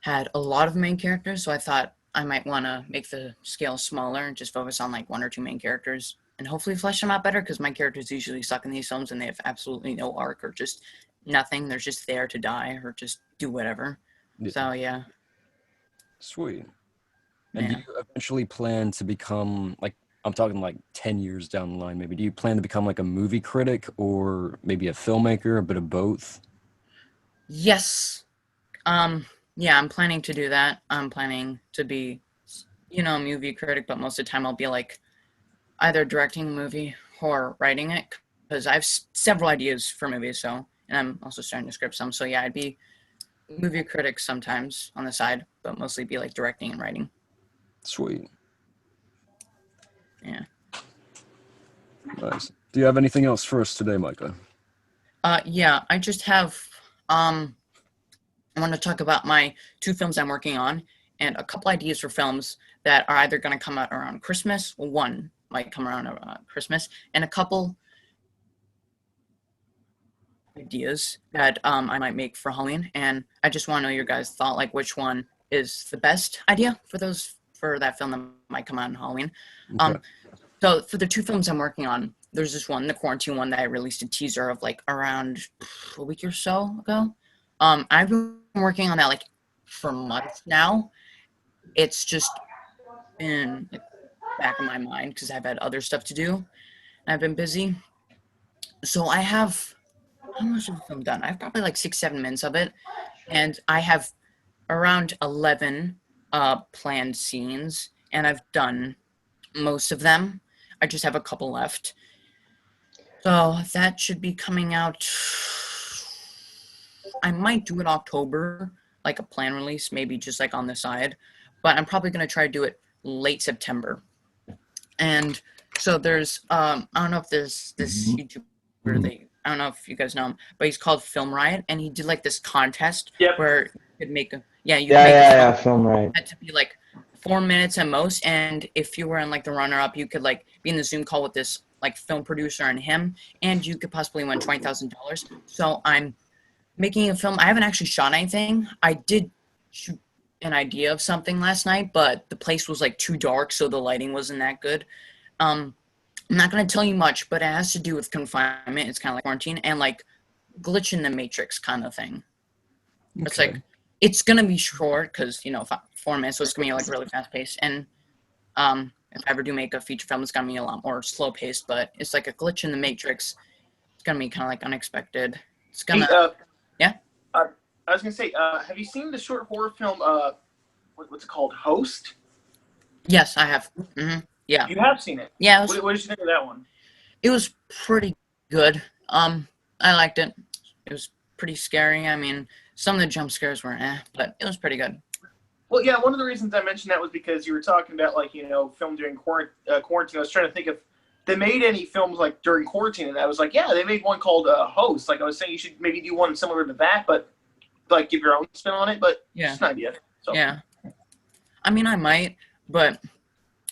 had a lot of main characters. So I thought I might want to make the scale smaller and just focus on like 1 or 2 main characters and hopefully flesh them out better, because my characters usually suck in these films and they have absolutely no arc or just nothing. They're just there to die or just do whatever. Yeah. So yeah. Sweet. And Yeah. do you eventually plan to become like, I'm talking like 10 years down the line maybe, do you plan to become like a movie critic or maybe a filmmaker, a bit of both? Yes. Yeah, I'm planning to do that. I'm planning to be, a movie critic, but most of the time I'll be like either directing a movie or writing it, because I have several ideas for movies. So, and I'm also starting to script some. So yeah, I'd be movie critic sometimes on the side, but mostly be like directing and writing. Sweet. Yeah. Nice. Do you have anything else for us today, Micah? Yeah, I just have, I want to talk about my 2 films I'm working on and a couple ideas for films that are either going to come out around Christmas. Well, one might come around Christmas, and a couple ideas that I might make for Halloween. And I just want to know your guys' thought, like which one is the best idea for that film that might come out on Halloween. Okay. So for the 2 films I'm working on, there's this one, the quarantine one, that I released a teaser of like around a week or so ago. I've been working on that like for months now. It's just been like, back in my mind because I've had other stuff to do and I've been busy. So I have, how much of the film done? I have probably like 6-7 minutes of it, and I have around 11 planned scenes, and I've done most of them. I just have a couple left. So that should be coming out. I might do it October, like a plan release, maybe just like on the side, but I'm probably going to try to do it late September. And so there's, I don't know if there's this YouTuber, I don't know if you guys know him, but he's called Film Riot, and he did like this contest where you could make a, Film Riot. Had to be like 4 minutes at most, and if you were in like the runner-up, you could like be in the Zoom call with this like film producer and him, and you could possibly win $20,000. So I'm making a film. I haven't actually shot anything. I did shoot an idea of something last night, but the place was like too dark, so the lighting wasn't that good. I'm not going to tell you much, but it has to do with confinement. It's kind of like quarantine and like glitch in the matrix kind of thing. It's like, it's going to be short because, 4 minutes, so it's going to be like really fast paced. And if I ever do make a feature film, it's going to be a lot more slow paced, but it's like a glitch in the matrix. It's going to be kind of like unexpected. It's going to, yeah. I was going to say, have you seen the short horror film, what's it called, Host? Yes, I have. Mm-hmm. Yeah. You have seen it? Yeah. What did you think of that one? It was pretty good. I liked it. It was pretty scary. I mean, some of the jump scares were but it was pretty good. Well, yeah, one of the reasons I mentioned that was because you were talking about, like, film during quarantine. I was trying to think if they made any films, like, during quarantine, and I was like, yeah, they made one called Host. Like, I was saying you should maybe do one similar to that, but, like, give your own spin on it, but yeah. It's an idea. So. Yeah. I mean, I might, but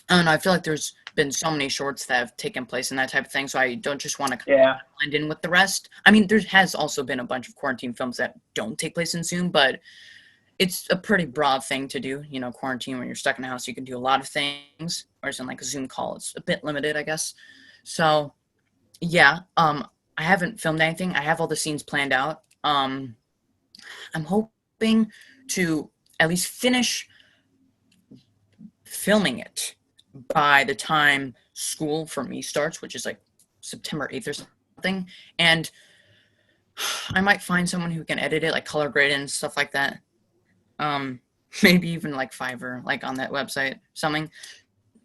I don't know. I feel like there's been so many shorts that have taken place and that type of thing, so I don't just want to blend in with the rest. I mean, there has also been a bunch of quarantine films that don't take place in Zoom, but it's a pretty broad thing to do. Quarantine, when you're stuck in the house, you can do a lot of things, whereas in like a Zoom call, it's a bit limited, I guess. So, yeah, I haven't filmed anything. I have all the scenes planned out. I'm hoping to at least finish filming it by the time school for me starts, which is like September 8th or something. And I might find someone who can edit it, like color grade and stuff like that. Maybe even like Fiverr, like on that website, something.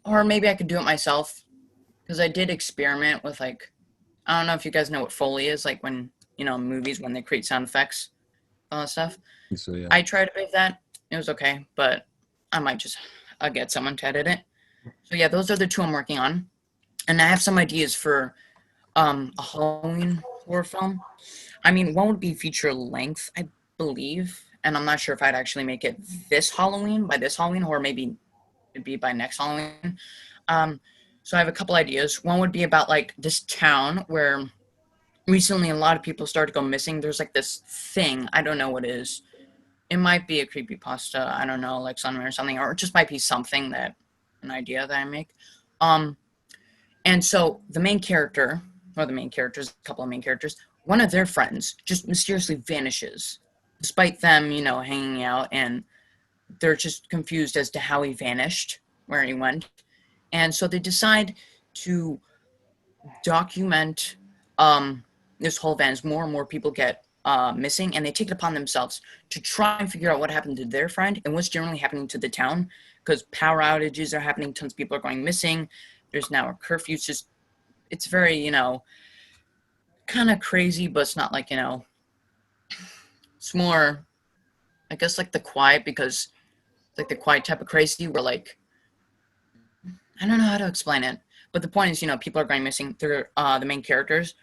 Or maybe I could do it myself, because I did experiment with, like, I don't know if you guys know what Foley is, like when, movies, when they create sound effects, all that stuff. So, yeah. I tried to make that. It was okay, but I might just get someone to edit it. So yeah, those are the two I'm working on. And I have some ideas for a Halloween horror film. I mean, one would be feature length, I believe. And I'm not sure if I'd actually make it this Halloween, or maybe it'd be by next Halloween. So I have a couple ideas. One would be about, like, this town where recently a lot of people started to go missing. There's, like, this thing. I don't know what it is. It might be a creepypasta. I don't know, like something or something. Or it just might be something an idea that I make. And so the main character, a couple of main characters, one of their friends just mysteriously vanishes, despite them, hanging out, and they're just confused as to how he vanished, where he went. And so they decide to document this whole event as more and more people get missing, and they take it upon themselves to try and figure out what happened to their friend and what's generally happening to the town, because power outages are happening, tons of people are going missing, there's now a curfew. It's very, kind of crazy, but it's not like, it's more, I guess, like The Quiet, because like The Quiet type of crazy where, like, I don't know how to explain it, but the point is, people are going missing. They're, the main characters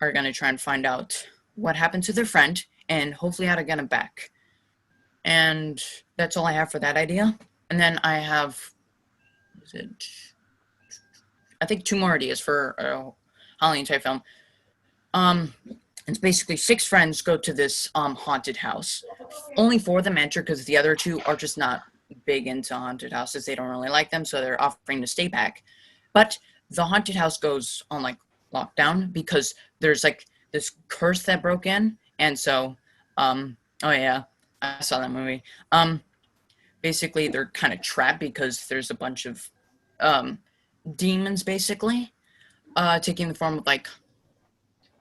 are going to try and find out what happened to their friend and hopefully how to get him back. And that's all I have for that idea. And then I have, I think 2 more ideas for a Halloween type film. It's basically 6 friends go to this haunted house. Only 4 of them enter because the other 2 are just not big into haunted houses. They don't really like them, so they're offering to stay back. But the haunted house goes on, like, lockdown because there's, like, this curse that broke in. And so, oh yeah, I saw that movie. Basically, they're kind of trapped because there's a bunch of demons, basically, taking the form of, like,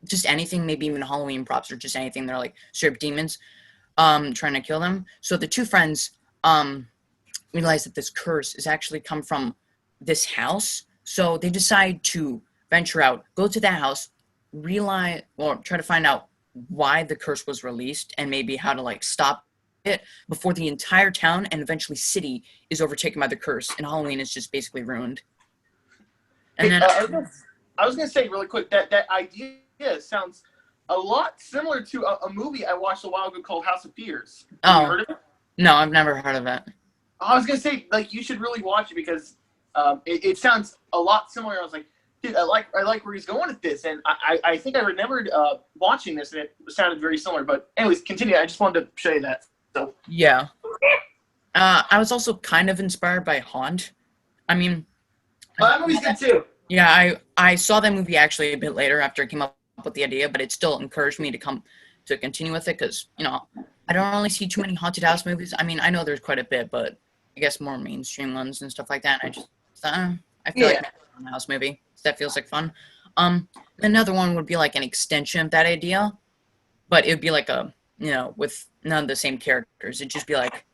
just anything, maybe even Halloween props or just anything. They're, like, straight up demons trying to kill them. So the 2 friends realize that this curse is actually come from this house. So they decide to venture out, go to that house, try to find out why the curse was released and maybe how to, like, stop it before the entire town and eventually city is overtaken by the curse and Halloween is just basically ruined. And then I was gonna say really quick that idea sounds a lot similar to a movie I watched a while ago called House of Fears. Have you heard of it? No, I've never heard of it. I was gonna say, like, you should really watch it because it sounds a lot similar. I was like, Dude, I like where he's going with this, and I think I remembered watching this, and it sounded very similar. But anyways, continue. I just wanted to show you that. So Yeah. I was also kind of inspired by Haunt. I mean, that movie's good too. yeah, I saw that movie actually a bit later after I came up with the idea, but it still encouraged me to continue with it because, you know, I don't really see too many haunted house movies. I mean, I know there's quite a bit, but I guess more mainstream ones and stuff like that. And I just thought, I feel like a haunted house movie. So that feels like fun. Another one would be like an extension of that idea, but it would be like a, you know, with none of the same characters. It'd just be like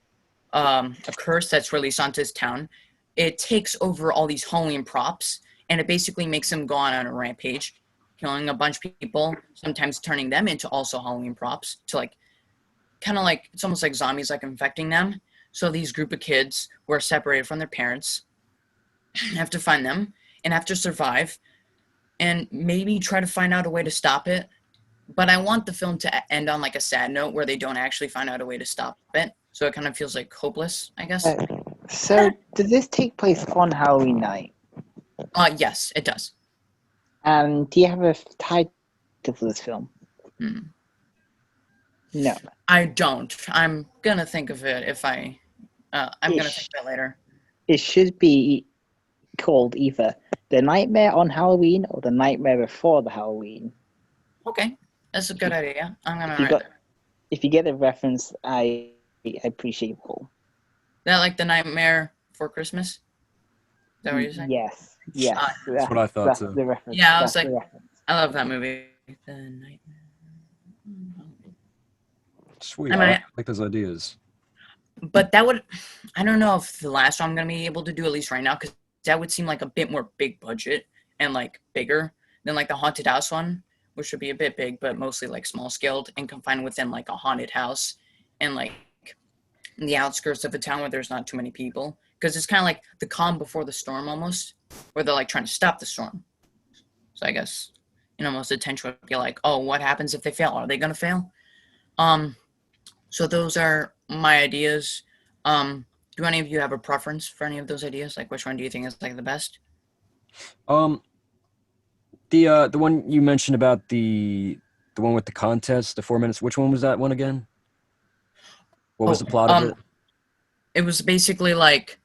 a curse that's released onto this town. It takes over all these Halloween props, and it basically makes them go on a rampage, killing a bunch of people, sometimes turning them into also Halloween props to like, kind of like, it's almost like zombies, like infecting them. So these group of kids who are separated from their parents have to find them and have to survive and maybe try to find out a way to stop it. But I want the film to end on like a sad note where they don't actually find out a way to stop it. So it kind of feels like hopeless, I guess. So, does this take place on Halloween night? Yes, it does. Do you have a title for this film? No. I don't. I'm gonna think of it if I'm gonna think of it later. It should be called either The Nightmare on Halloween or The Nightmare Before the Halloween. Okay, that's a good idea. I'm gonna if you get the reference, I appreciate it. That like The Nightmare Before Christmas? Is that what you're saying? Yes. That's what I thought that's too. the reference. Yeah, I was That's like, the reference. I love that movie. The Nightmare. Sweet. I I mean, like those ideas. But that would, I don't know if the last one I'm going to be able to do, at least right now, because that would seem like a bit more big budget and like bigger than like the haunted house one, which would be a bit big, but mostly like small scaled and confined within like a haunted house and like in the outskirts of a town where there's not too many people. Because it's kind of like the calm before the storm almost, where they're like trying to stop the storm. So I guess, you know, most of the tension would be like, oh, what happens if they fail? Are they going to fail? So those are my ideas. Do any of you have a preference for any of those ideas? Like, which one do you think is like the best? The one you mentioned about the one with the contest, the 4 minutes. Which one was that one again? What was the plot of it? It was basically like,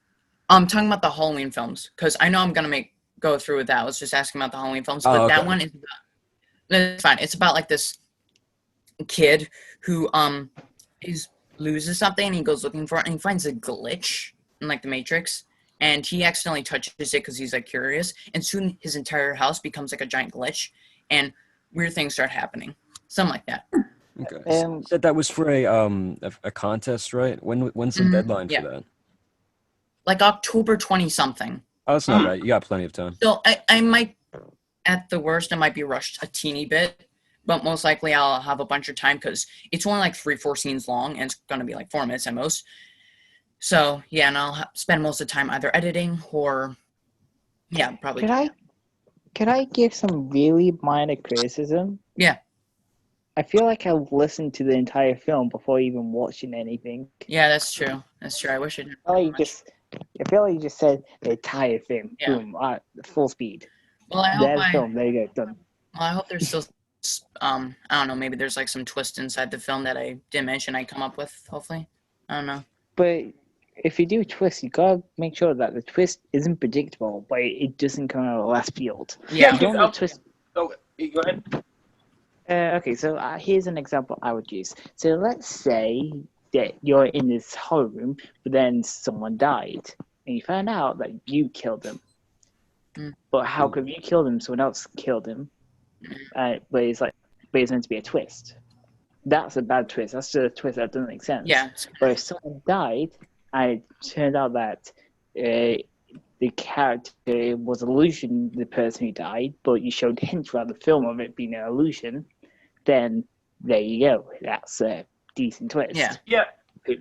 I'm talking about the Halloween films because I know I'm gonna go through with that. I was just asking about the Halloween films, but okay. That one is it's fine. It's about like this kid who loses something and he goes looking for it and he finds a glitch in like the Matrix and he accidentally touches it because he's like curious and soon his entire house becomes like a giant glitch and weird things start happening, something like that. Okay. So that was for a contest, right? When's the deadline for that? Like October 20 something. Oh, that's not right. You got plenty of time. So I might, at the worst, I might be rushed a teeny bit. But most likely I'll have a bunch of time because it's only like 3-4 scenes long and it's going to be like 4 minutes at most. So, yeah, and I'll spend most of the time either editing or, yeah, probably. Could I give some really minor criticism? Yeah. I feel like I've listened to the entire film before even watching anything. Yeah, that's true. That's true. I wish I didn't. I feel like you just said the entire film. Yeah. Boom, full speed. Well, I hope film. There you go, done. Well, I hope there's still I don't know, maybe there's like some twist inside the film that I didn't mention I come up with, hopefully. I don't know. But if you do a twist, you gotta make sure that the twist isn't predictable, but it doesn't come out of left field. Yeah. You don't twist. Oh, go ahead. Okay, so here's an example I would use. So let's say that you're in this horror room, but then someone died, and you found out that you killed them. But how come you killed him? Someone else killed him. But it's meant to be a twist. That's a bad twist. That's just a twist that doesn't make sense. Yeah. But if someone died, and it turned out that the character was an illusion, the person who died, but you showed hints throughout the film of it being an illusion, then there you go. That's a decent twist. Yeah. Yeah. You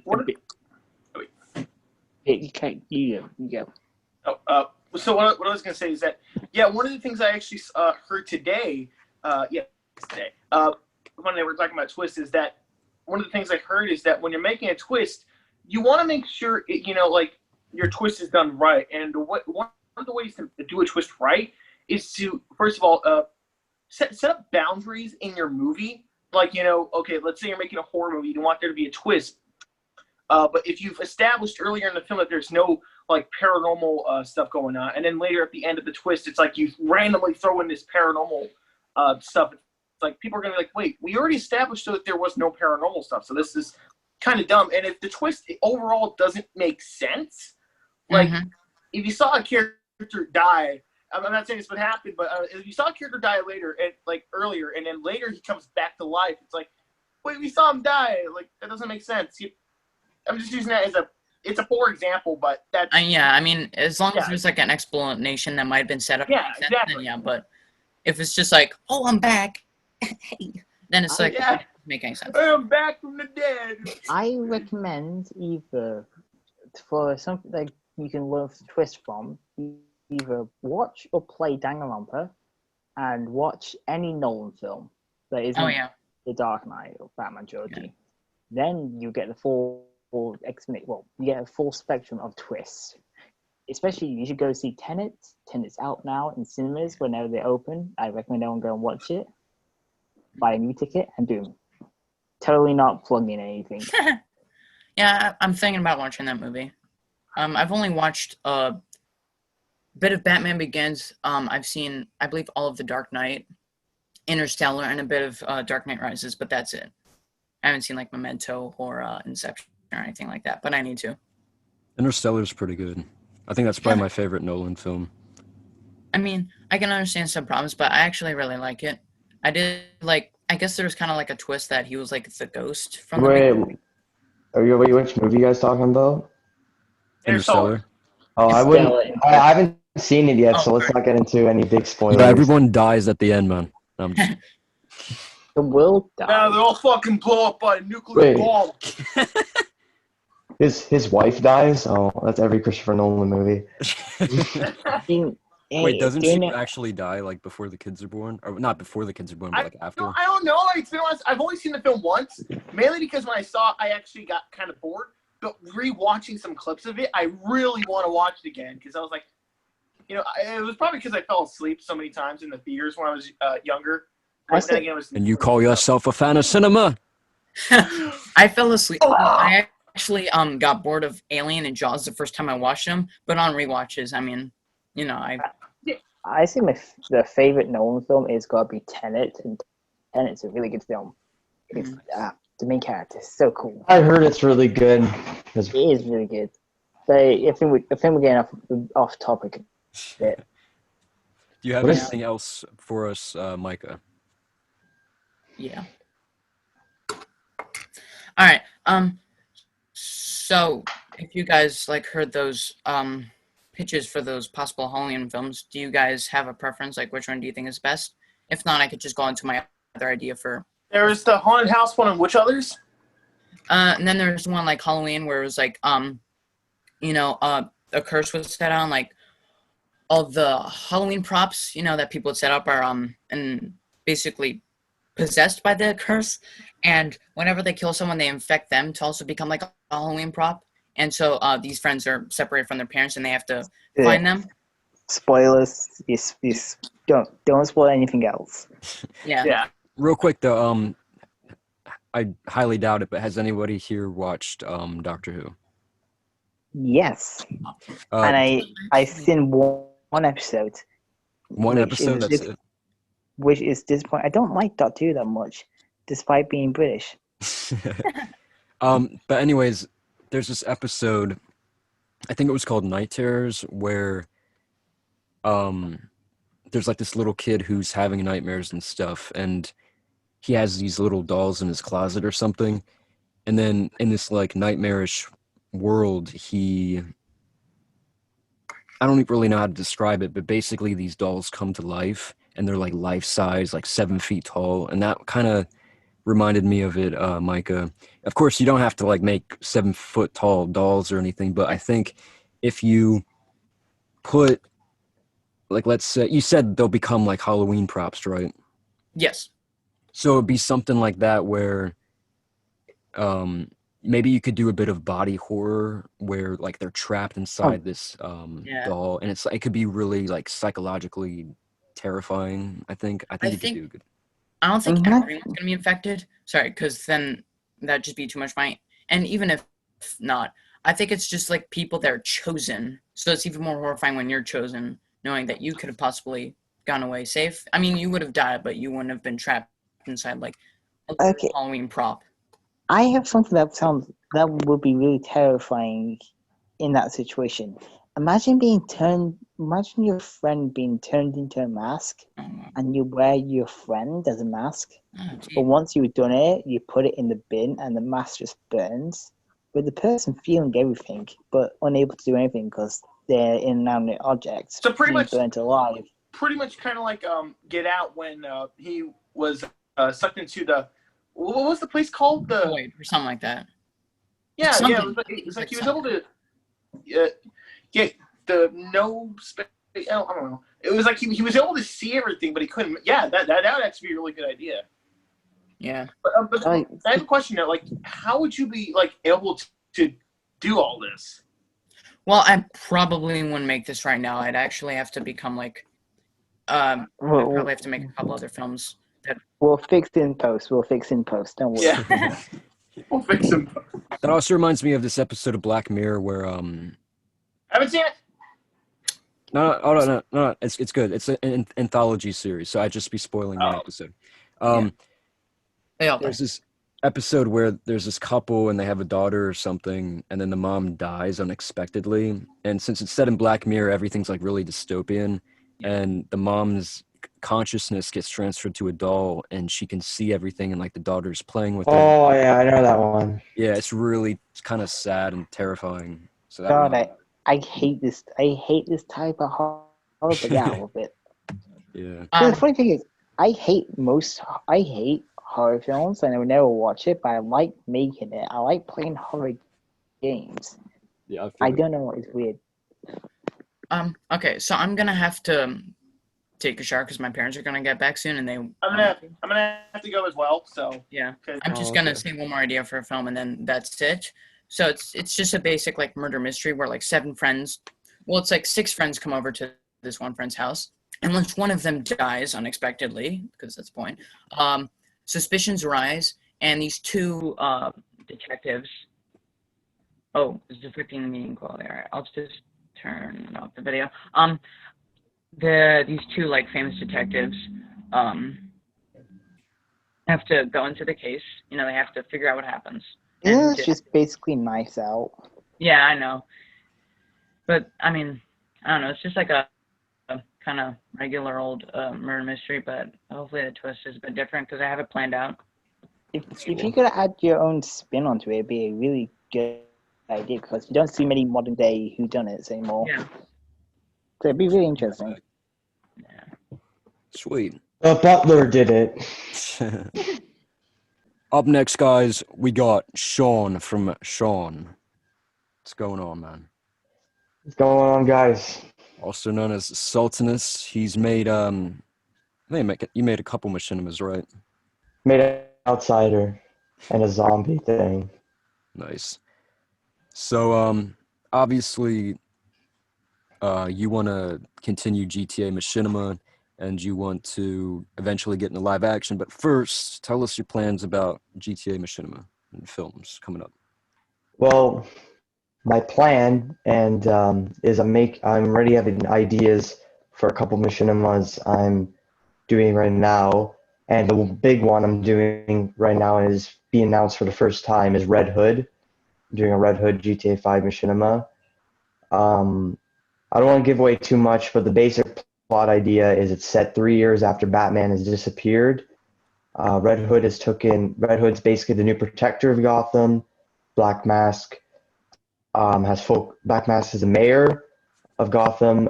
go. So what I was going to say is that, yeah, one of the things I actually heard today, today, when they were talking about twist, is that one of the things I heard is that when you're making a twist, you want to make sure, like, your twist is done right. And one of the ways to do a twist right is to, first of all, set up boundaries in your movie. Like, you know, okay, let's say you're making a horror movie, you want there to be a twist. But if you've established earlier in the film that there's no like paranormal stuff going on, and then later at the end of the twist, it's like you randomly throw in this paranormal stuff. It's like people are gonna be like, wait, we already established that there was no paranormal stuff, so this is kind of dumb. And if the twist overall doesn't make sense, like if you saw a character die, I'm not saying this would happen, but if you saw a character die later, and like earlier, and then later he comes back to life, it's like, wait, we saw him die. Like that doesn't make sense. I'm just using that as it's a poor example, but that's yeah. I mean, as long as there's like an explanation that might have been set up, yeah, sense, exactly. then yeah. But if it's just like, oh, I'm back, then it's like, yeah. it doesn't make any sense. I'm back from the dead. I recommend either for something like you can learn twist from, either watch or play Danganronpa and watch any Nolan film that isn't The Dark Knight or Batman Trilogy. Yeah. Then you get the full explanation. Well, you get a full spectrum of twists. Especially, you should go see Tenet. Tenet's out now in cinemas whenever they open. I recommend everyone go and watch it. Buy a new ticket and do. Totally not plugging anything. Yeah, I'm thinking about watching that movie. I've only watched a bit of Batman Begins. I've seen, I believe, all of The Dark Knight, Interstellar, and a bit of Dark Knight Rises, but that's it. I haven't seen like Memento or Inception or anything like that, but I need to. Interstellar's pretty good. I think that's probably my favorite Nolan film. I mean, I can understand some problems, but I actually really like it. I did like, I guess there was kind of like a twist that he was like the ghost from the beginning. Which movie you guys talking about? Interstellar. Oh, I haven't seen it yet, so let's not get into any big spoilers. Yeah, everyone dies at the end, man. The world dies. Yeah, they all fucking blow up by a nuclear bomb. His wife dies? Oh, that's every Christopher Nolan movie. Wait, doesn't she actually die like before the kids are born? Or not before the kids are born, but like after? I don't know. Like, to be honest, I've only seen the film once, mainly because when I saw it, I actually got kind of bored. But re-watching some clips of it, I really want to watch it again because I was like, you know, it was probably because I fell asleep so many times in the theaters when I was younger. And you call yourself a fan of cinema? I fell asleep. I actually got bored of Alien and Jaws the first time I watched them, but on rewatches, I mean, you know, I think the favorite Nolan film is gotta be Tenet, and Tenet's a really good film. It's the main character is so cool. I heard it's really good. It is really good. But I think we're getting off topic a bit. Do you have anything else for us, Micah? Yeah. All right. So if you guys like heard those pitches for those possible Halloween films, do you guys have a preference? Like, which one do you think is best? If not, I could just go into my other idea for. There's the haunted house one, and which others? And then there's one like Halloween where it was like you know, a curse was set on, like all the Halloween props, you know, that people would set up are and basically possessed by the curse, and whenever they kill someone, they infect them to also become like a Halloween prop. And so these friends are separated from their parents, and they have to find them. Spoilers. Don't spoil anything else. Yeah. Real quick though, I highly doubt it, but has anybody here watched Doctor Who? Yes. And I've seen one episode. One episode. That's it. Which is disappointing. I don't like Doctor Who that much, despite being British. But anyways, there's this episode, I think it was called Night Terrors, where there's like this little kid who's having nightmares and stuff, and he has these little dolls in his closet or something, and then in this like nightmarish world, I don't really know how to describe it, but basically these dolls come to life, and they're like life size, like 7 feet tall, and that kind of reminded me of it, Micah. Of course, you don't have to like make 7 foot tall dolls or anything, but I think if you put, like, let's say, you said they'll become like Halloween props, right? Yes. So it'd be something like that where maybe you could do a bit of body horror where like they're trapped inside this doll, and it could be really like psychologically terrifying. I think you could do good. I don't think Mhm. everyone's gonna be infected. Sorry, because then that'd just be too much fight. And even if not, I think it's just like people that are chosen. So it's even more horrifying when you're chosen, knowing that you could have possibly gone away safe. I mean, you would have died, but you wouldn't have been trapped inside like a Okay. Halloween prop. I have something that would be really terrifying in that situation. Imagine your friend being turned into a mask, Oh, and you wear your friend as a mask. gee. But once you've done it, you put it in the bin, and the mask just burns, with the person feeling everything but unable to do anything because they're inanimate objects So pretty being much, burnt alive. pretty much, kind of like Get Out when he was sucked into the what was the place called? The Void or something like that. yeah, Something. it was like he was able to get the no space. I don't know. It was like he was able to see everything, but he couldn't. Yeah, that would actually be a really good idea. Yeah. But I have a question now. Like, how would you be like able to do all this? Well, I probably wouldn't make this right now. I'd actually have to become like, I'd probably have to make a couple other films. We'll fix it in post. Don't worry. Yeah, we'll fix him. That also reminds me of this episode of Black Mirror where Haven't seen it. no, it's good. It's an anthology series, so I'd just be spoiling the episode. They all There's die. this episode where there's this couple and they have a daughter or something, and then the mom dies unexpectedly. And since it's set in Black Mirror, everything's like really dystopian, and the mom's consciousness gets transferred to a doll, and she can see everything, and like the daughter's playing with her. Oh yeah, I know that one. Yeah, it's kind of sad and terrifying. So that God, reminds- I hate this. I hate this type of horror, but yeah, I love it. yeah. The funny thing is, I hate horror films, and I would never watch it. But I like making it. I like playing horror games. Yeah, I don't know what is weird. Okay, so I'm gonna have to take a shower because my parents are gonna get back soon, and I'm gonna have to go as well. So yeah. 'cause- I'm just gonna say one more idea for a film, and then that's it. So it's just a basic like murder mystery where like 7 friends, well, it's like 6 friends come over to this one friend's house, and once one of them dies unexpectedly, because that's the point, suspicions rise, and these 2 detectives. Oh, it's affecting meeting quality. All right, I'll just turn off the video. These 2 like famous detectives have to go into the case. You know, they have to figure out what happens. Yeah, it's just basically Knives Out. Yeah, I know. But I mean, I don't know. It's just like a kind of regular old murder mystery, but hopefully the twist is a bit different because I have it planned out. If you could add your own spin onto it, it'd be a really good idea because you don't see many modern day whodunits anymore. Yeah. So it'd be really interesting. Yeah. Sweet. The butler did it. Up next, guys, we got Sean from Sean. What's going on, man? What's going on, guys? Also known as Sultanist. He's made you made a couple machinimas, right? Made an outsider and a zombie thing. Nice. So obviously you want to continue GTA Machinima and you want to eventually get into live action, but first tell us your plans about GTA Machinima and films coming up. Well, my plan is I'm already having ideas for a couple machinimas I'm doing right now, and the big one I'm doing right now is being announced for the first time is Red Hood. I'm doing a Red Hood GTA 5 machinima. I don't want to give away too much, but the basic plot idea is it's set 3 years after Batman has disappeared. Red Hood's basically the new protector of Gotham. Black Mask Black Mask is the mayor of Gotham.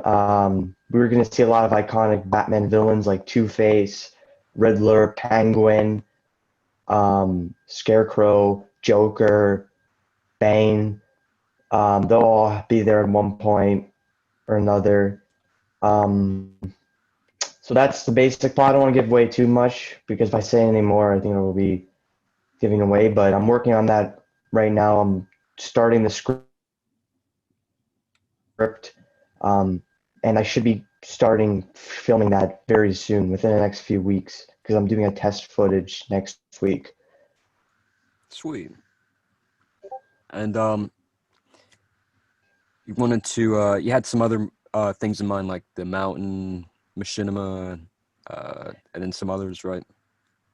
We're going to see a lot of iconic Batman villains like Two-Face, Riddler, Penguin, Scarecrow, Joker, Bane. They'll all be there at one point or another. So that's the basic plot. I don't want to give away too much because if I say any more, I think it will be giving away. But I'm working on that right now. I'm starting the script, and and I should be starting filming that very soon, within the next few weeks, because I'm doing a test footage next week. Sweet. And you wanted to you had some other things in mind, like the mountain, machinima, and then some others, right?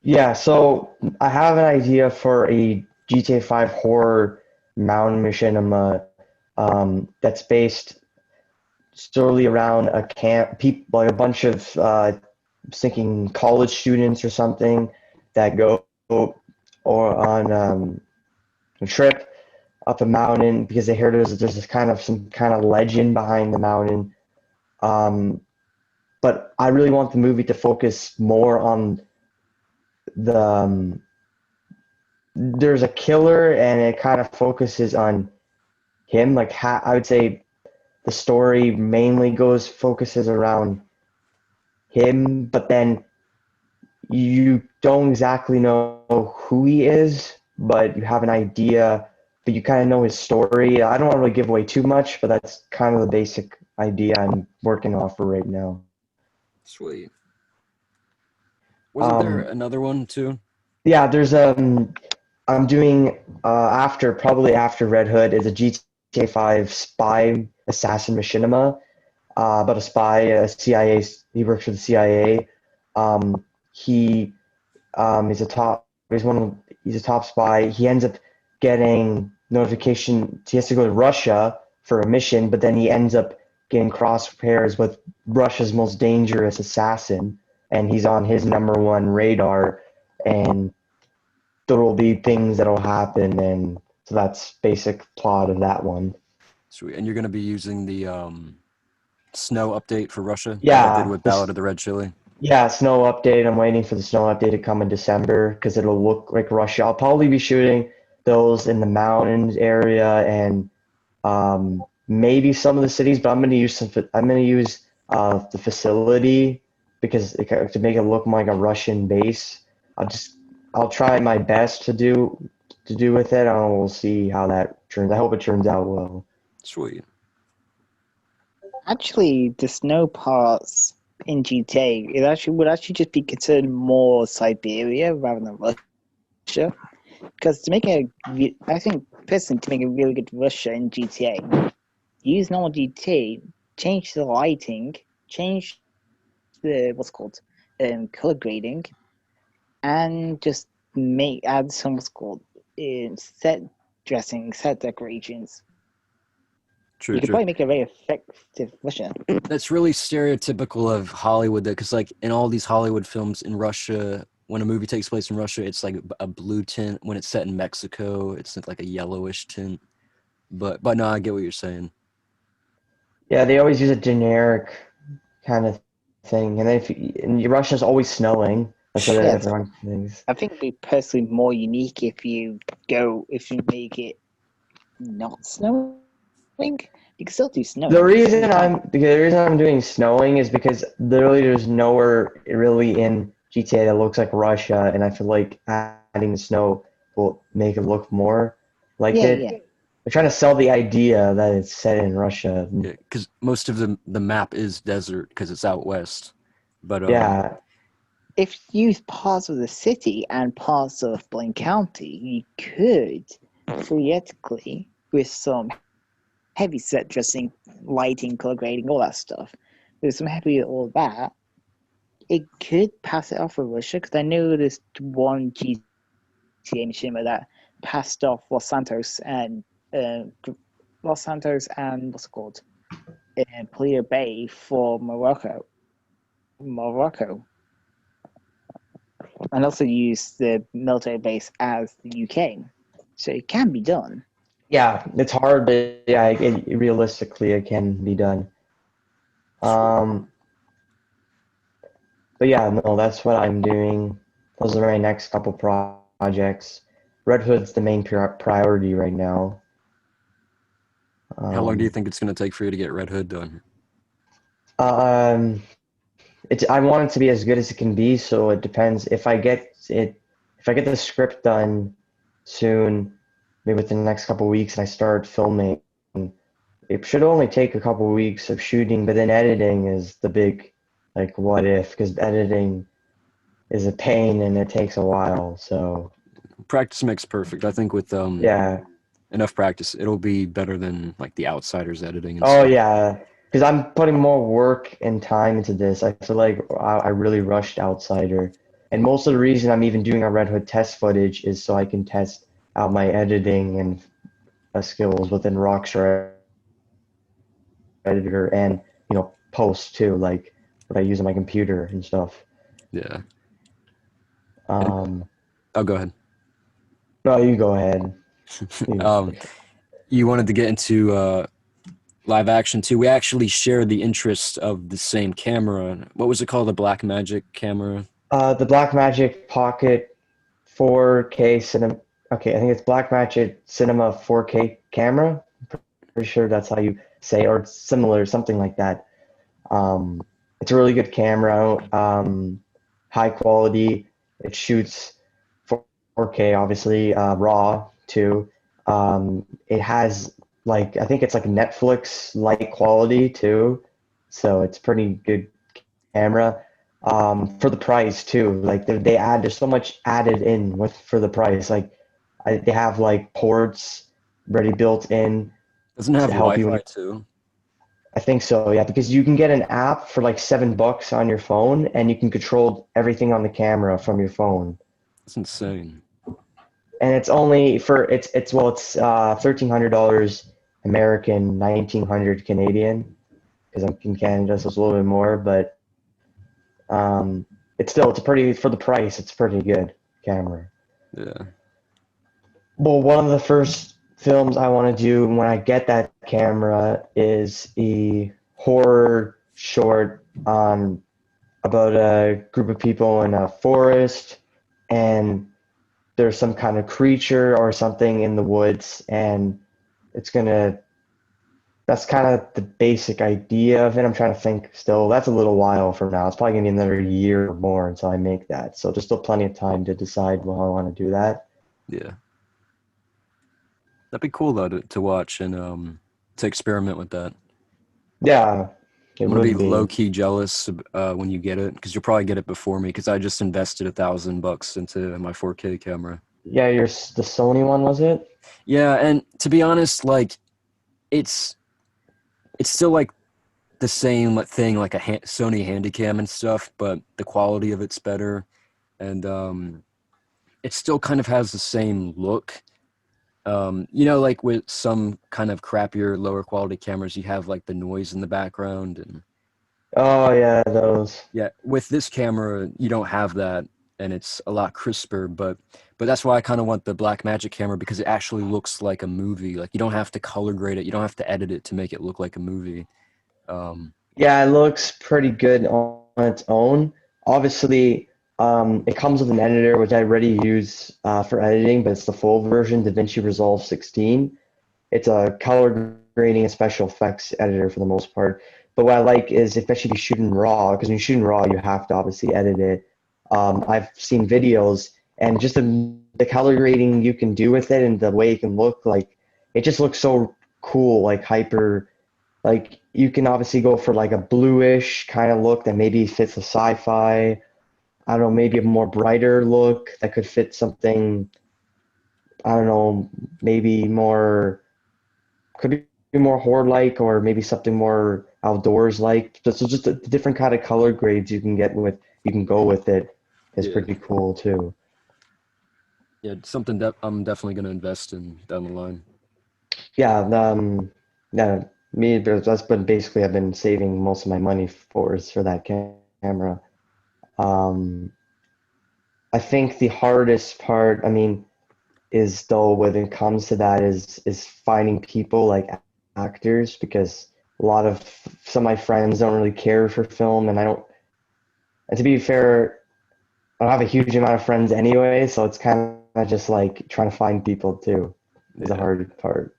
Yeah, so I have an idea for a GTA 5 horror mountain machinima that's based solely around a camp, like a bunch of thinking college students or something that go or on a trip up a mountain because they hear there's this some kind of legend behind the mountain. But I really want the movie to focus more on the there's a killer, and it kind of focuses on him. Like I would say the story mainly focuses around him, but then you don't exactly know who he is, but you have an idea, but you kind of know his story. I don't want to really give away too much, but that's kind of the basic idea I'm working off for right now. Sweet. Wasn't there another one too? Yeah, there's I'm doing probably after Red Hood is a GTA 5 spy assassin machinima, about a spy, a CIA. He works for the CIA. He he's a top. He's a top spy. He ends up getting notification. He has to go to Russia for a mission, but then he ends up getting crosshairs with Russia's most dangerous assassin, and he's on his #1 radar. And there will be things that'll happen, and so that's basic plot of that one. Sweet. And you're going to be using the snow update for Russia? Yeah, Like I did with Ballad of the Red Chili. Yeah, snow update. I'm waiting for the snow update to come in December because it'll look like Russia. I'll probably be shooting those in the mountains area and maybe some of the cities, but I'm going to use the facility because to make it look like a Russian base. I'll try my best to do with it, and we'll see how that turns. I hope it turns out well. Sweet. Actually, the snow parts in GTA would actually just be considered more Siberia rather than Russia, because I think personally to make a really good Russia in GTA, use normal GTA, change the lighting, change the color grading, and just add some set dressing, set decorations. True, You could probably make a very effective Russia. That's really stereotypical of Hollywood, though, because like in all these Hollywood films in Russia, when a movie takes place in Russia, it's like a blue tint. When it's set in Mexico, it's like a yellowish tint. But no, I get what you're saying. Yeah, they always use a generic kind of thing, and then in Russia's always snowing. That's what everyone thinks. I think it'd be personally more unique if you make it not snowing. You can still do snowing. The reason I'm doing snowing is because literally there's nowhere really in GTA that looks like Russia, and I feel like adding the snow will make it look more like it. Yeah. They're trying to sell the idea that it's set in Russia. Yeah, because most of the map is desert because it's out west. But yeah. If you use parts of the city and parts of Blaine County, you could theoretically, with some heavy set dressing, lighting, color grading, all that stuff, with some heavy all that, it could pass it off for Russia, because I know there's one GTA machinima that passed off Los Santos and what's it called? Polio Bay for Morocco. And also use the military base as the UK. So it can be done. Yeah, it's hard, but yeah, realistically it can be done. But yeah, no, that's what I'm doing. Those are my next couple projects. Red Hood's the main priority right now. How long do you think it's going to take for you to get Red Hood done? I want it to be as good as it can be, so it depends. If I get the script done soon, maybe within the next couple of weeks, and I start filming, it should only take a couple of weeks of shooting, but then editing is the big, like, what if, because editing is a pain and it takes a while. So Practice makes perfect. I think with yeah. enough practice, it'll be better than like the Outsiders editing and Oh stuff. yeah, because I'm putting more work and time into this. I feel like I really rushed Outsider, and most of the reason I'm even doing a Red Hood test footage is so I can test out my editing and skills within Rockstar Editor, and post too, like what I use on my computer and stuff. Yeah. Um, Oh, go ahead. no, you go ahead. You wanted to get into live action too. We actually share the interest of the same camera. What was it called? The Blackmagic camera? The Blackmagic Pocket 4K Cinema. Okay, I think it's Blackmagic Cinema 4K camera. Pretty sure that's how you say, or similar, something like that. It's a really good camera, high quality. It shoots 4K, obviously, RAW too. It has like, I think it's like Netflix light quality too, so it's pretty good camera. For the price too, like there's so much added in for the price. Like they have like ports ready built in Doesn't it have to help you. Wi-Fi too? I think so, yeah, because you can get an app for like $7 on your phone, and you can control everything on the camera from your phone. That's insane. And it's only for it's $1,300 American, 1,900 Canadian, because I'm in Canada, so it's a little bit more, but it's a pretty, for the price, it's pretty good camera. Yeah. Well, one of the first films I want to do when I get that camera is a horror short about a group of people in a forest, and there's some kind of creature or something in the woods, and that's kind of the basic idea of it. I'm trying to think still. That's a little while from now. It's probably going to be another year or more until I make that. So there's still plenty of time to decide how I want to do that. Yeah. That'd be cool though to watch and to experiment with that. Yeah, it I'm gonna be would be. low key jealous when you get it, because you'll probably get it before me, because I just invested $1,000 into my 4K camera. Yeah, the Sony one, was it? Yeah, and to be honest, like it's still like the same thing, like a Sony Handycam and stuff, but the quality of it's better, and it still kind of has the same look. Like with some kind of crappier, lower quality cameras, you have like the noise in the background, and Oh yeah, those. yeah, with this camera, you don't have that, and it's a lot crisper. But that's why I kind of want the Blackmagic camera, because it actually looks like a movie. Like you don't have to color grade it, you don't have to edit it to make it look like a movie. Yeah, it looks pretty good on its own. Obviously, it comes with an editor, which I already use for editing, but it's the full version, DaVinci Resolve 16. It's a color grading and special effects editor for the most part. But what I like is, especially if you shoot in RAW, because when you shoot in RAW, you have to obviously edit it. I've seen videos, and just the color grading you can do with it and the way it can look, like it just looks so cool, like hyper. Like you can obviously go for like a bluish kind of look that maybe fits a sci-fi. I don't know, maybe a more brighter look that could fit something, I don't know, maybe more, could be more horror-like, or maybe something more outdoors-like. So just the different kind of color grades you can go with it is Yeah. pretty cool too. Yeah, something that I'm definitely gonna invest in down the line. Yeah, yeah, that's been basically I've been saving most of my money for that camera. Um, I think the hardest part, I mean, is though when it comes to that is finding people like actors, because a lot of some of my friends don't really care for film, and I don't. And to be fair, I don't have a huge amount of friends anyway, so it's kind of just like trying to find people too is the Yeah. hard part.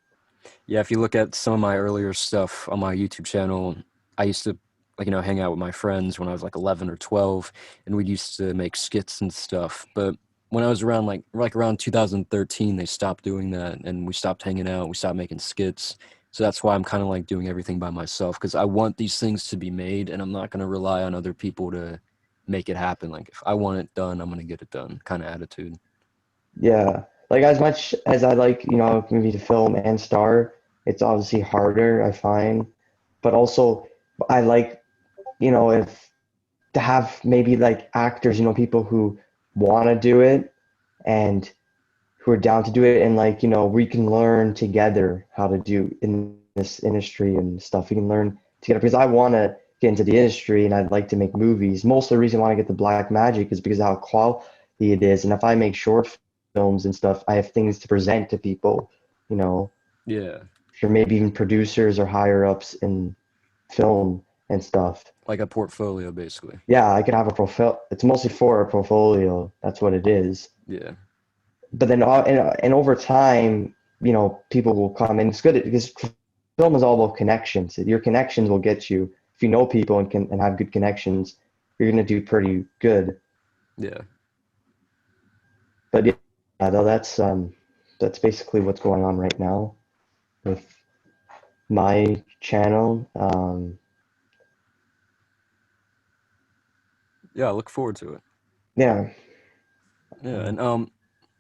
Yeah, if you look at some of my earlier stuff on my YouTube channel, I used to hang out with my friends when I was like 11 or 12, and we used to make skits and stuff. But when I was around around 2013, they stopped doing that, and we stopped hanging out. We stopped making skits. So that's why I'm kind of like doing everything by myself, because I want these things to be made, and I'm not going to rely on other people to make it happen. Like if I want it done, I'm going to get it done kind of attitude. Yeah. Like as much as I like, maybe to film and star, it's obviously harder, I find. But also I like, if to have maybe like actors, people who want to do it and who are down to do it, and like, we can learn together how to do in this industry and stuff. We can learn together because I want to get into the industry and I'd like to make movies. Most of the reason why I get the Black Magic is because of how quality it is. And if I make short films and stuff, I have things to present to people, Yeah. or maybe even producers or higher ups in film and stuff. Like a portfolio, basically. Yeah, I could have a profile. It's mostly for a portfolio. That's what it is. Yeah. But then, and over time, people will come, and it's good because film is all about connections. Your connections will get you. If you know people and have good connections, you're gonna do pretty good. Yeah. But yeah, though that's basically what's going on right now with my channel. Yeah, I look forward to it. Yeah. Yeah, and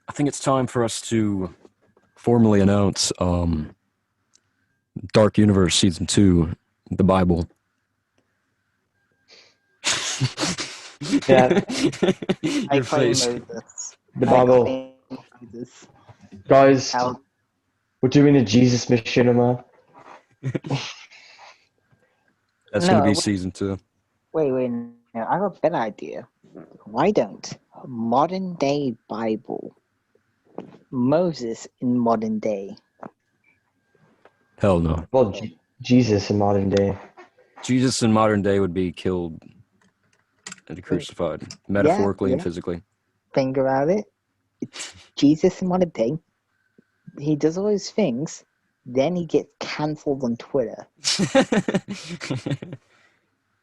I think it's time for us to formally announce Dark Universe Season 2, the Bible. Yeah. I Your claim face. Moses. The I Bible. claim Moses. Guys, I'll- we're doing a Jesus machinima. That's No, gonna be Season 2. wait. No, I have a better idea. Why don't modern day Bible, Moses in modern day? Hell no. Well, Jesus in modern day. Jesus in modern day would be killed and crucified, metaphorically and Yeah. physically. Think about it. It's Jesus in modern day. He does all his things, then he gets cancelled on Twitter.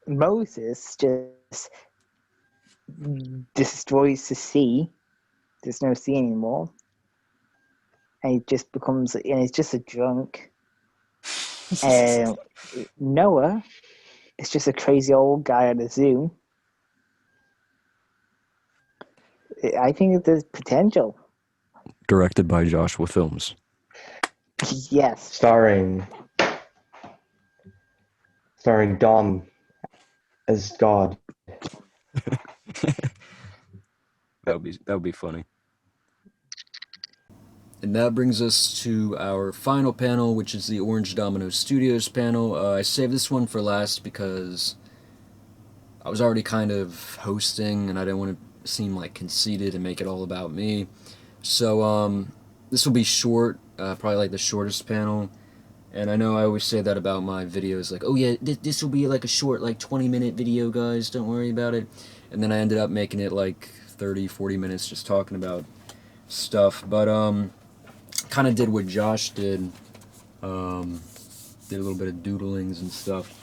Moses just destroys the sea. There's no sea anymore. And he just becomes, and he's just a drunk. Noah is just a crazy old guy at a zoo. I think there's potential. Directed by Joshua Films. Yes. Starring Dom as God. That would be funny. And that brings us to our final panel, which is the Orange Domino Studios panel. I saved this one for last because I was already kind of hosting, and I didn't want to seem like conceited and make it all about me. So this will be short, probably like the shortest panel. And I know I always say that about my videos, like, oh yeah, this will be like a short, like 20-minute video, guys, don't worry about it. And then I ended up making it like 30, 40 minutes just talking about stuff. But kind of did what Josh did, did a little bit of doodlings and stuff.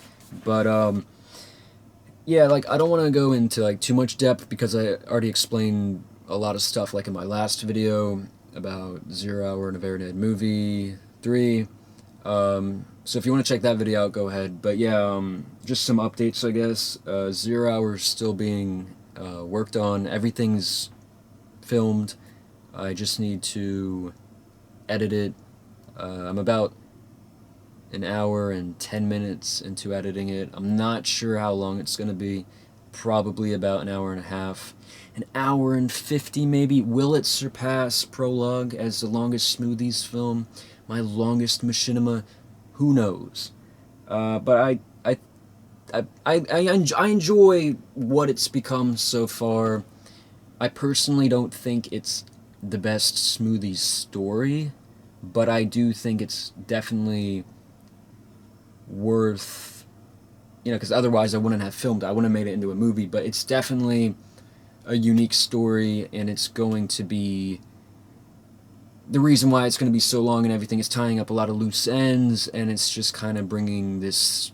But yeah, like I don't want to go into like too much depth because I already explained a lot of stuff like in my last video about 0 Hour and a Very Nerd Movie 3. So if you want to check that video out, go ahead. But yeah, just some updates, I guess. 0 Hour is still being worked on. Everything's filmed. I just need to edit it. I'm about an hour and 10 minutes into editing it. I'm not sure how long it's going to be. Probably about an hour and a half. An hour and 50 maybe. Will it surpass Prologue as the longest Smoothies film? My longest machinima? Who knows? But I enjoy what it's become so far. I personally don't think it's the best Smoothies story, but I do think it's definitely worth, because otherwise I wouldn't have filmed it. I wouldn't have made it into a movie, but it's definitely a unique story, and it's going to be, the reason why it's going to be so long and everything is tying up a lot of loose ends, and it's just kind of bringing this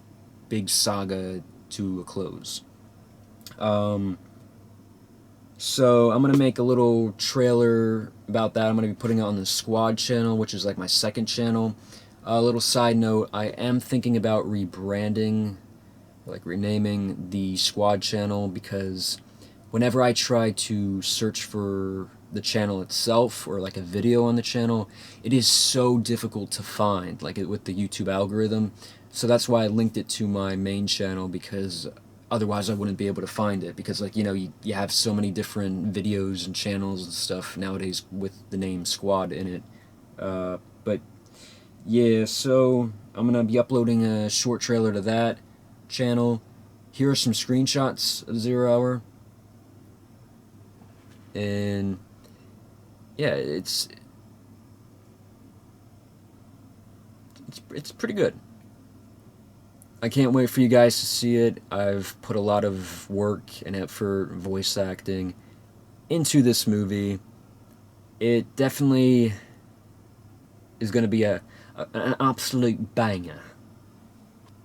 big saga to a close. So I'm going to make a little trailer about that. I'm going to be putting it on the Squad channel, which is like my second channel. A little side note, I am thinking about rebranding, like renaming the squad channel, because whenever I try to search for the channel itself or like a video on the channel, it is so difficult to find, like with the YouTube algorithm. So that's why I linked it to my main channel, because otherwise I wouldn't be able to find it, because like, you know, you have so many different videos and channels and stuff nowadays with the name Squad in it. But yeah, so I'm gonna be uploading a short trailer to that channel. Here are some screenshots of 0 Hour. And yeah, it's pretty good. I can't wait for you guys to see it. I've put a lot of work and effort, voice acting, into this movie. It definitely is going to be an absolute banger.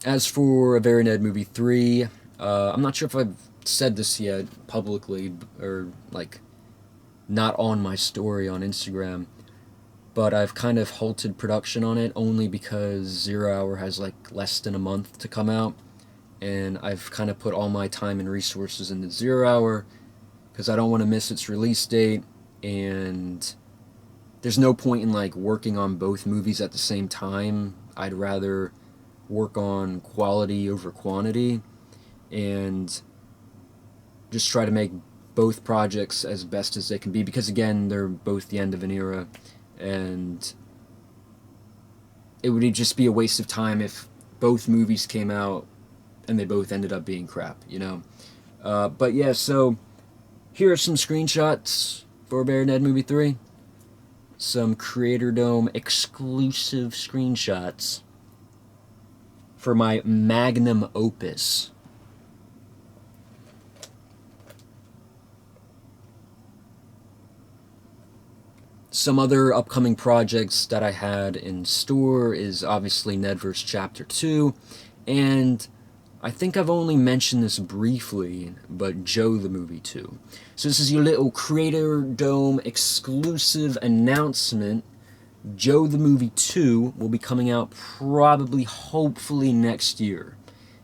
As for A Very Ned Movie 3, I'm not sure if I've said this yet publicly, or like not on my story on Instagram, but I've kind of halted production on it only because 0 Hour has like less than a month to come out, and I've kind of put all my time and resources into 0 Hour because I don't want to miss its release date, and there's no point in like working on both movies at the same time. I'd rather work on quality over quantity and just try to make both projects as best as they can be, because again, they're both the end of an era, and it would just be a waste of time if both movies came out and they both ended up being crap, you know? But yeah, so here are some screenshots for Very Ned Movie 3. Some Creatordome exclusive screenshots for my magnum opus. Some other upcoming projects that I had in store is obviously Nedverse Chapter 2, and I think I've only mentioned this briefly, but Joe the Movie 2. So this is your little Creatordome exclusive announcement. Joe the Movie 2 will be coming out probably, hopefully, next year.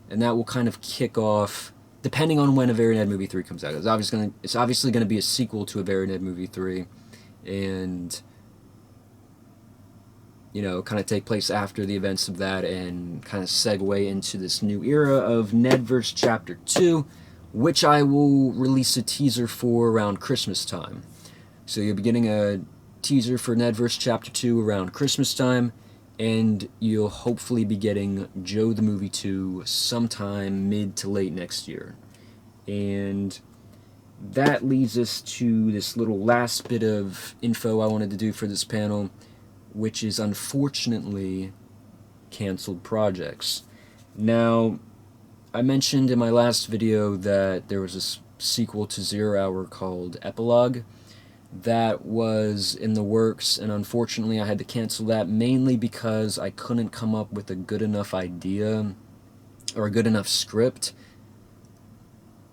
And that will kind of kick off, depending on when A Very Ned Movie 3 comes out. It's obviously going to be a sequel to A Very Ned Movie 3. And, you know, kind of take place after the events of that and kind of segue into this new era of Nedverse Chapter 2, which I will release a teaser for around Christmas time. So you'll be getting a teaser for Nedverse Chapter 2 around Christmas time, and you'll hopefully be getting Joe the Movie 2 sometime mid to late next year. And that leads us to this little last bit of info I wanted to do for this panel, which is unfortunately canceled projects. Now, I mentioned in my last video that there was a sequel to 0 Hour called Epilogue that was in the works, and unfortunately I had to cancel that, mainly because I couldn't come up with a good enough idea or a good enough script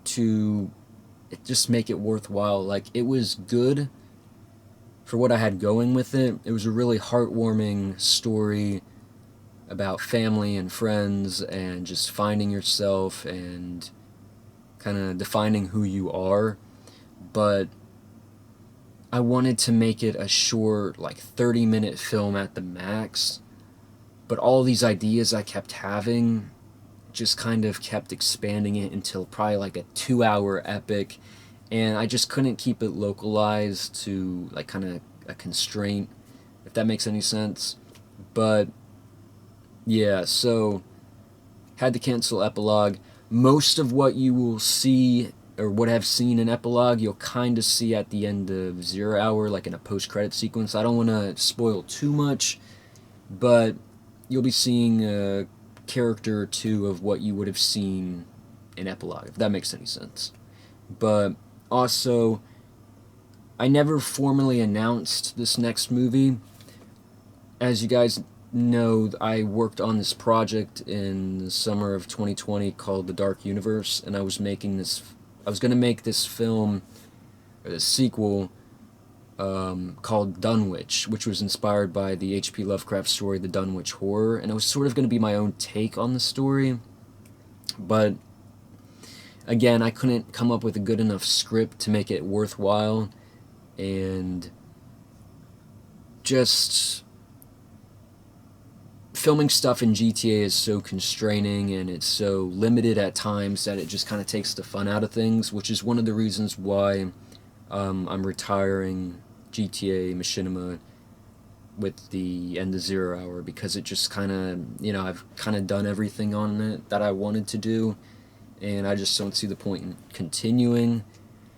to just make it worthwhile. Like, it was good for what I had going with it. It was a really heartwarming story about family and friends and just finding yourself and kind of defining who you are. But I wanted to make it a short, like 30-minute film at the max. But all these ideas I kept having just kind of kept expanding it until probably like a 2-hour epic, and I just couldn't keep it localized to like kind of a constraint, if that makes any sense. But yeah, so had to cancel Epilogue. Most of what you will see, or what I've seen in Epilogue, you'll kind of see at the end of 0 Hour, like in a post-credit sequence. I don't want to spoil too much, but you'll be seeing a character or two of what you would have seen in Epilogue, if that makes any sense. But also, I never formally announced this next movie. As you guys know, I worked on this project in the summer of 2020 called The Dark Universe, and I was going to make this film, or this sequel, called Dunwich, which was inspired by the H.P. Lovecraft story, The Dunwich Horror, and it was sort of going to be my own take on the story, but again, I couldn't come up with a good enough script to make it worthwhile, and just filming stuff in GTA is so constraining and it's so limited at times that it just kind of takes the fun out of things, which is one of the reasons why I'm retiring GTA Machinima with the end of 0 hour, because it just kind of, you know, I've kind of done everything on it that I wanted to do, and I just don't see the point in continuing.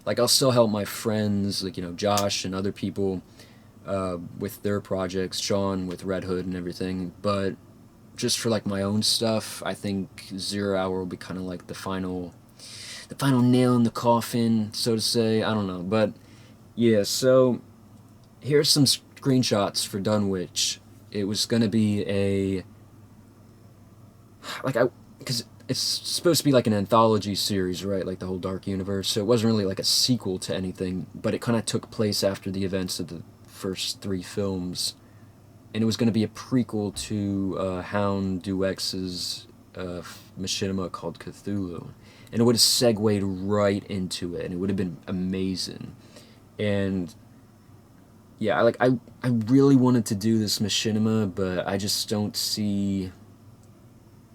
Like, I'll still help my friends, like, you know, Josh and other people with their projects, Sean with Red Hood and everything, but just for like my own stuff, I think 0 hour will be kind of like the final nail in the coffin, so to say. I don't know, but yeah. So here's some screenshots for Dunwich. It was gonna be because it's supposed to be like an anthology series, right? Like the whole Dark Universe. So it wasn't really like a sequel to anything, but it kind of took place after the events of the first 3 films, and it was going to be a prequel to Hound Duex's machinima called Cthulhu, and it would have segued right into it, and it would have been amazing. And yeah, I really wanted to do this machinima, but I just don't see,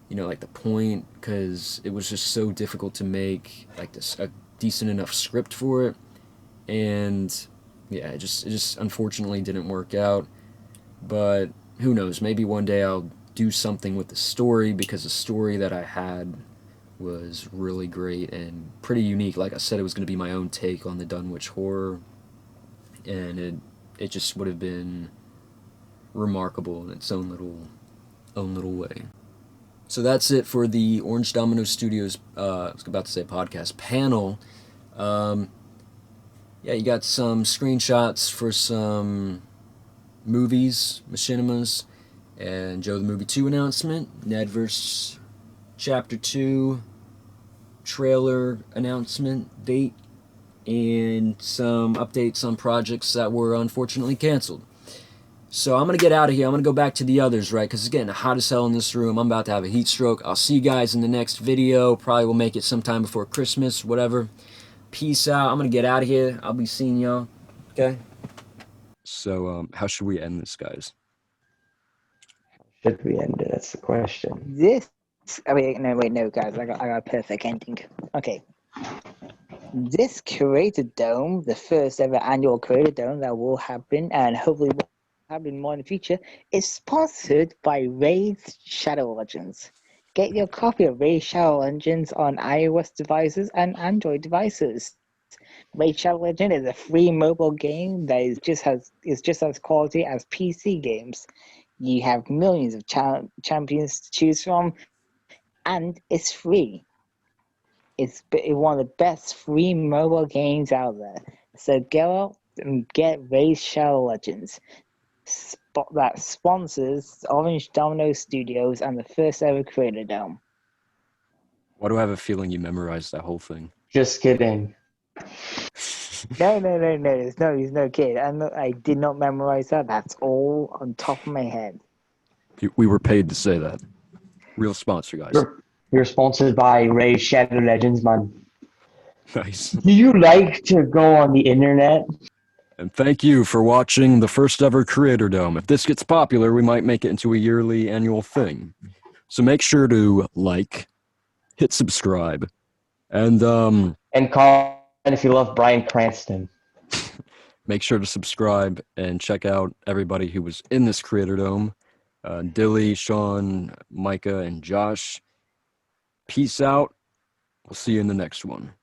you know, like the point, because it was just so difficult to make like a decent enough script for it, and yeah, it just unfortunately didn't work out. But who knows, maybe one day I'll do something with the story, because the story that I had was really great and pretty unique. Like I said, it was going to be my own take on the Dunwich Horror, and it just would have been remarkable in its own little way. So that's it for the Orange Domino Studios, I was about to say podcast, panel. Yeah, you got some screenshots for some movies, machinimas, and Joe the Movie 2 announcement, Nedverse Chapter 2 trailer announcement date, and some updates on projects that were unfortunately canceled. So I'm going to get out of here. I'm going to go back to the others, right? Because it's getting hot as hell in this room. I'm about to have a heat stroke. I'll see you guys in the next video. Probably will make it sometime before Christmas, whatever. Peace out. I'm going to get out of here. I'll be seeing y'all. Okay? So, how should we end this, guys? Should we end it? That's the question. No, guys, I got a perfect ending. Okay. This Creatordome, the first ever annual Creatordome that will happen, and hopefully will happen more in the future, is sponsored by Raid Shadow Legends. Get your copy of Raid Shadow Legends on iOS devices and Android devices. Raid Shadow Legend is a free mobile game that is just as quality as PC games. You have millions of champions to choose from, and it's free. It's one of the best free mobile games out there. So go out and get Raid Shadow Legends. That sponsors Orange Domino Studios and the first ever Creatordome. Why do I have a feeling you memorized that whole thing? Just kidding. No. There's no kid. I did not memorize that. That's all on top of my head. We were paid to say that. Real sponsor, guys. You're sponsored by Raid Shadow Legends, man. Nice. Do you like to go on the internet? And thank you for watching the first ever Creatordome. If this gets popular, we might make it into a yearly annual thing. So make sure to like, hit subscribe, and comment if you love Bryan Cranston. make sure to subscribe and check out everybody who was in this Creatordome. Dilly, Sean, Micah, and Josh. Peace out. We'll see you in the next one.